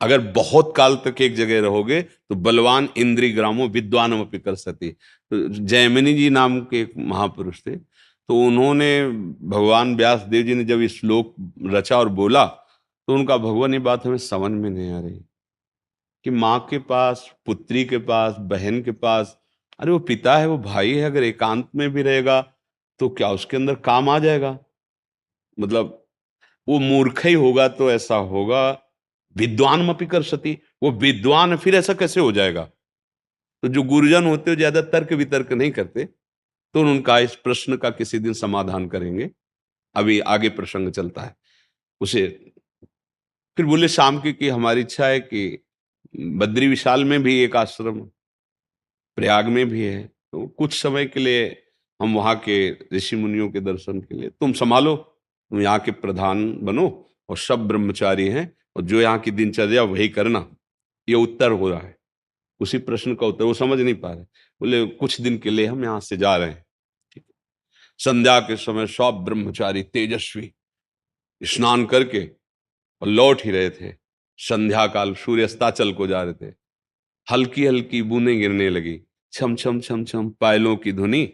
अगर बहुत काल तक एक जगह रहोगे तो बलवान इंद्री ग्रामो विद्वानम अपि कर्षति। तो जैमिनी जी नाम के एक महापुरुष थे, तो उन्होंने, भगवान व्यास देव जी ने जब इस श्लोक रचा और बोला तो उनका भगवान, ये बात हमें समझ में नहीं आ रही कि माँ के पास, पुत्री के पास, बहन के पास, अरे वो पिता है, वो भाई है, अगर एकांत में भी रहेगा तो क्या उसके अंदर काम आ जाएगा? मतलब वो मूर्ख ही होगा तो ऐसा होगा। विद्वान मपि कर्षति, वो विद्वान फिर ऐसा कैसे हो जाएगा? तो जो गुरुजन होते हो ज्यादा तर्क वितर्क नहीं करते, तो उनका इस प्रश्न का किसी दिन समाधान करेंगे। अभी आगे प्रसंग चलता है उसे। फिर बोले शाम की हमारी इच्छा है कि बद्री विशाल में भी एक आश्रम, प्रयाग में भी है, तो कुछ समय के लिए हम वहाँ के ऋषि मुनियों के दर्शन के लिए, तुम संभालो, तुम यहाँ के प्रधान बनो और सब ब्रह्मचारी हैं और जो यहाँ की दिनचर्या वही करना। ये उत्तर हो रहा है, उसी प्रश्न का उत्तर। वो समझ नहीं पा रहे, बोले कुछ दिन के लिए हम यहाँ से जा रहे हैं। ठीक। संध्या के समय सब ब्रह्मचारी तेजस्वी स्नान करके और लौट ही रहे थे। संध्या काल, सूर्य अस्ताचल को जा रहे थे। हल्की हल्की बूंदें गिरने लगी, छम छम छम छम पायलों की धुनी,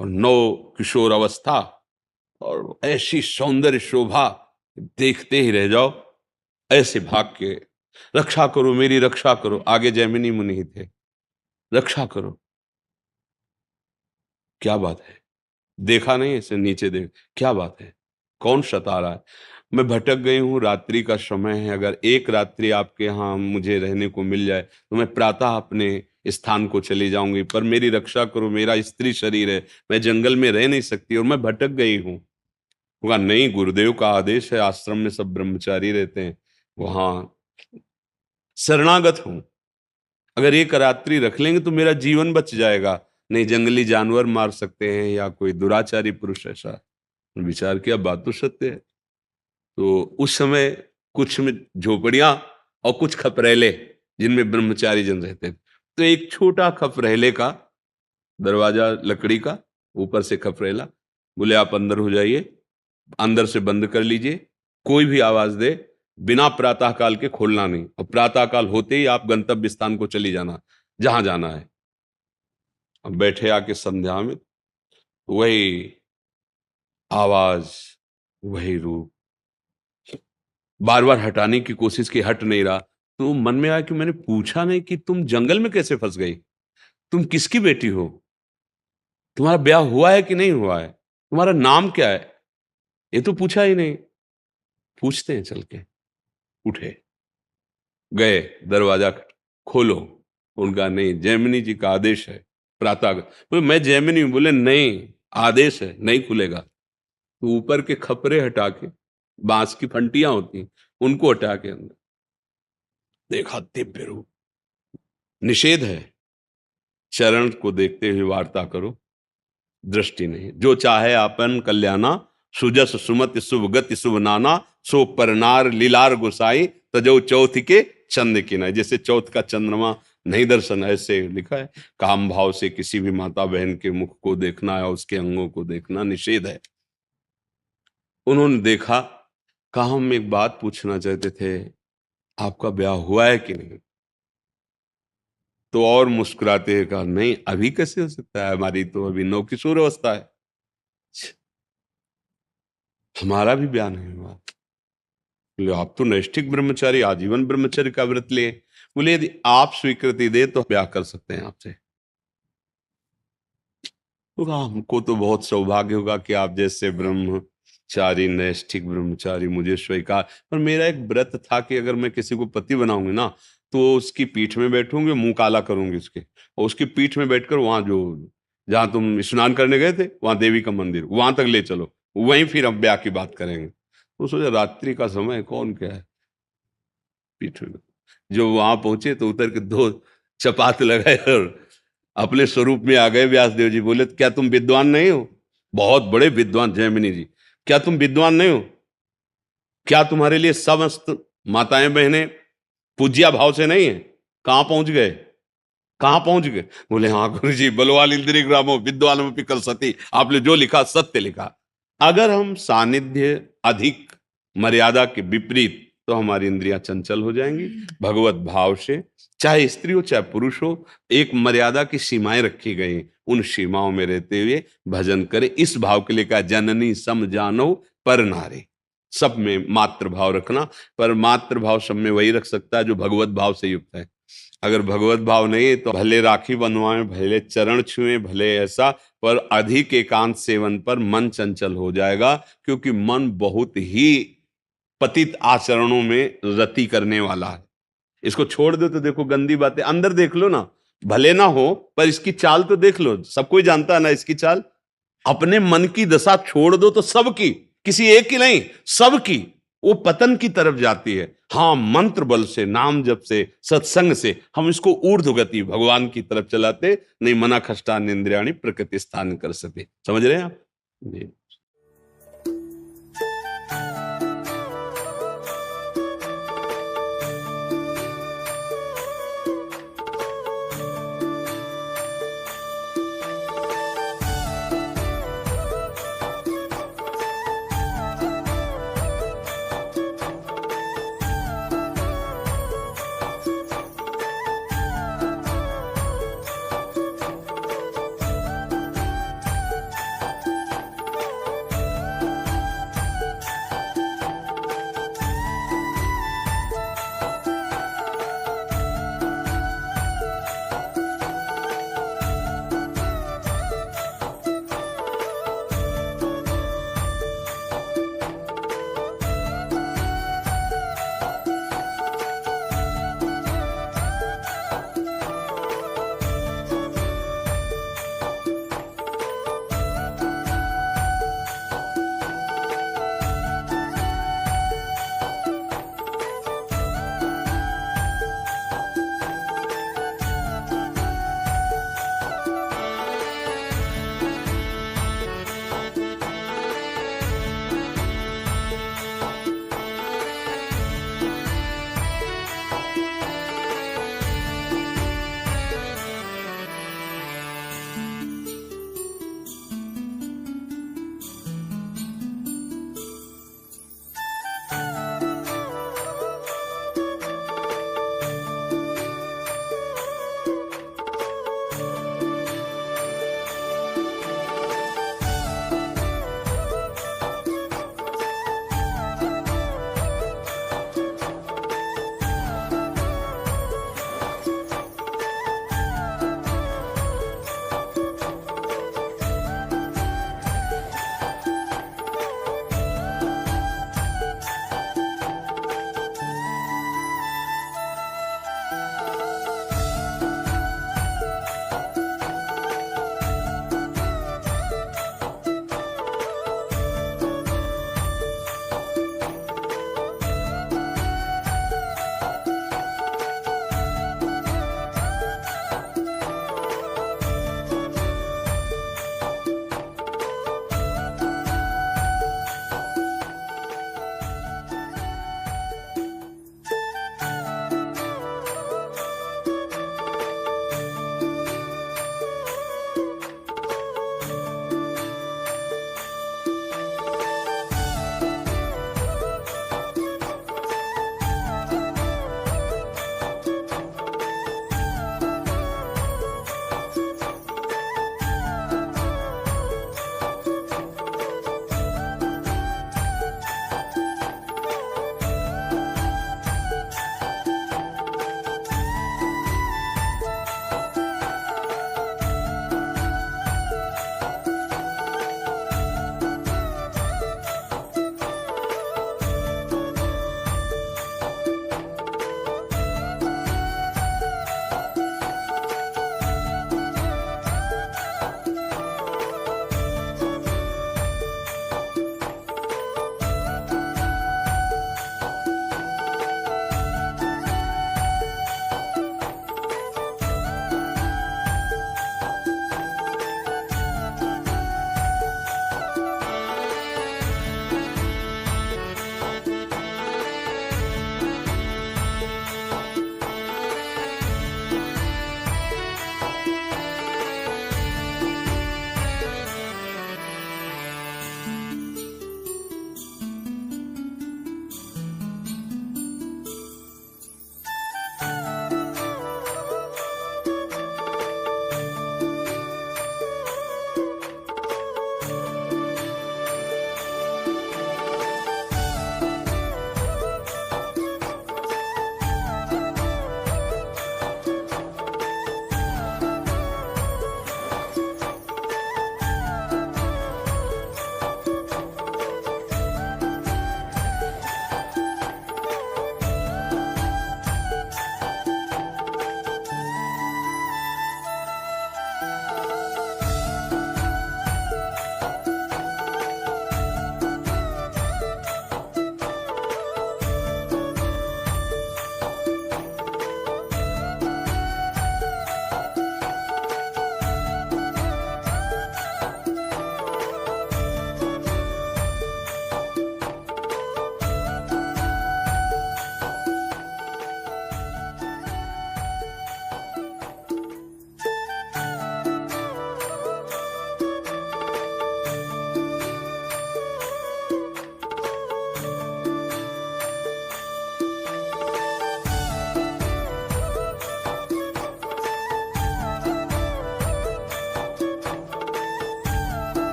और नौ किशोर अवस्था, और ऐसी सौंदर्य शोभा, देखते ही रह जाओ। ऐसे भाग के, रक्षा करो मेरी, रक्षा करो। आगे जैमिनी मुनि ही थे, रक्षा करो। क्या बात है? देखा नहीं, इसे नीचे देख, क्या बात है, कौन सता रहा है? मैं भटक गई हूँ, रात्रि का समय है, अगर एक रात्रि आपके यहाँ मुझे रहने को मिल जाए तो मैं प्रातः अपने स्थान को चली जाऊंगी, पर मेरी रक्षा करो, मेरा स्त्री शरीर है, मैं जंगल में रह नहीं सकती और मैं भटक गई हूँ। कहा नहीं, गुरुदेव का आदेश है, आश्रम में सब ब्रह्मचारी रहते हैं, वहां शरणागत हूं, अगर एक रात्रि रख लेंगे तो मेरा जीवन बच जाएगा, नहीं जंगली जानवर मार सकते हैं या कोई दुराचारी पुरुष ऐसा। विचार किया, बात तो सत्य है। तो उस समय कुछ में झोपड़ियां और कुछ खपरेले जिनमें ब्रह्मचारी जन रहते थे, तो एक छोटा खपरेले का दरवाजा लकड़ी का, ऊपर से खपरेला, बोले आप अंदर हो जाइए, अंदर से बंद कर लीजिए, कोई भी आवाज दे बिना प्रातःकाल के खोलना नहीं, और प्रातःकाल होते ही आप गंतव्य स्थान को चली जाना जहां जाना है। अब बैठे आके संध्या में, वही आवाज, वही रूप, बार बार हटाने की कोशिश की, हट नहीं रहा। तो मन में आया कि मैंने पूछा नहीं कि तुम जंगल में कैसे फंस गई, तुम किसकी बेटी हो, तुम्हारा ब्याह हुआ है कि नहीं हुआ है, तुम्हारा नाम क्या है, ये तो पूछा ही नहीं। पूछते हैं चल के। उठे, गए, दरवाजा खोलो, उनका नहीं, जैमिनी जी का आदेश है प्रातः। बोले मैं जैमिनी हूं, बोले नहीं, आदेश है, नहीं खुलेगा। तो ऊपर के खपरे हटा के, बांस की फंटियां होती उनको हटा के अंदर देखा, दिव्य रूप, निषेध है, चरण को देखते हुए वार्ता करो, दृष्टि नहीं। जो चाहे आपन कल्याणा, सुजस सुमति शुभ गति शुभ नाना, सो परनार लीलार गुसाई, तजो चौथ के चंद की ना। जैसे चौथ का चंद्रमा नहीं दर्शन, ऐसे लिखा है, काम भाव से किसी भी माता बहन के मुख को देखना या उसके अंगों को देखना निषेध है। उन्होंने देखा, कहा हम एक बात पूछना चाहते थे, आपका ब्याह हुआ है कि नहीं? तो और मुस्कुराते हुए कहा, नहीं, अभी कैसे हो सकता है, हमारी तो अभी नवकिशोर अवस्था है, हमारा भी ब्याह नहीं हुआ। बोले आप तो नैष्ठिक ब्रह्मचारी, आजीवन ब्रह्मचर्य का व्रत लिए। बोले यदि आप स्वीकृति दे तो ब्याह कर सकते हैं आपसे। तो कहा हमको तो बहुत सौभाग्य होगा कि आप जैसे ब्रह्मचारी, नैष्ठिक ब्रह्मचारी मुझे स्वीकार, पर मेरा एक व्रत था कि अगर मैं किसी को पति बनाऊंगी ना, तो उसकी पीठ में बैठूंगी, मुंह काला करूंगी उसके, और उसकी पीठ में बैठकर वहां जो जहां तुम स्नान करने गए थे वहां देवी का मंदिर, वहां तक ले चलो, वहीं फिर हम ब्याह की बात करेंगे। तो सोचा रात्रि का समय, कौन क्या है पीठ में। जो वहां पहुंचे तो उतर के 2 चपात लगाए और अपने स्वरूप में आ गए। व्यासदेव जी बोले क्या तुम विद्वान नहीं हो? बहुत बड़े विद्वान जैमिनी जी, क्या तुम विद्वान नहीं हो? क्या तुम्हारे लिए समस्त माताएं बहनें पूज्या भाव से नहीं है? कहां पहुंच गए, कहां पहुंच गए? बोले हाँ गुरु जी, बलवाल इंद्रिय ग्रामो विद्वान पिकल सती, आपने जो लिखा सत्य लिखा। अगर हम सानिध्य अधिक मर्यादा के विपरीत, तो हमारी इंद्रियां चंचल हो जाएंगी। भगवत भाव से, चाहे स्त्री हो चाहे पुरुष हो, एक मर्यादा की सीमाएं रखी गई, उन सीमाओं में रहते हुए भजन करें। इस भाव के लिए कहा, जननी सम जानो पर नारी, सब में मातृ भाव रखना। पर मातृ भाव सब में वही रख सकता है जो भगवत भाव से युक्त है। अगर भगवत भाव नहीं तो भले राखी बनवाएं, भले चरण छुएं, भले ऐसा, पर अधिक एकांत सेवन पर मन चंचल हो जाएगा, क्योंकि मन बहुत ही पतित आचरणों में रति करने वाला है। इसको छोड़ दो तो देखो गंदी बातें, अंदर देख लो ना, भले ना हो पर इसकी चाल तो देख लो, सब कोई जानता है ना इसकी चाल। अपने मन की दशा छोड़ दो तो सबकी, किसी एक की नहीं, सबकी वो पतन की तरफ जाती है। हाँ, मंत्र बल से, नाम जप से, सत्संग से हम इसको ऊर्ध्व गति भगवान की तरफ चलाते, नहीं मना खष्टान इंद्रियाणि प्रकृति स्थान कर सके। समझ रहे हैं आप जी?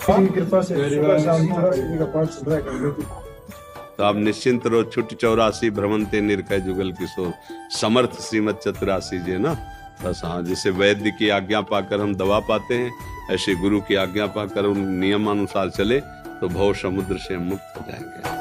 कृपा से सुबह शाम 84 का पाठ सुन रहा करने की। तो आप निश्चिंत रहो। छुट 84 भ्रमंते निर्कय जुगल किशोर समर्थ श्रीमद चतुरासी जी ना। बस हाँ, जैसे वैद्य की आज्ञा पाकर हम दवा पाते हैं, ऐसे गुरु की आज्ञा पाकर उन नियमानुसार चले तो भव समुद्र से मुक्त हो जाएंगे।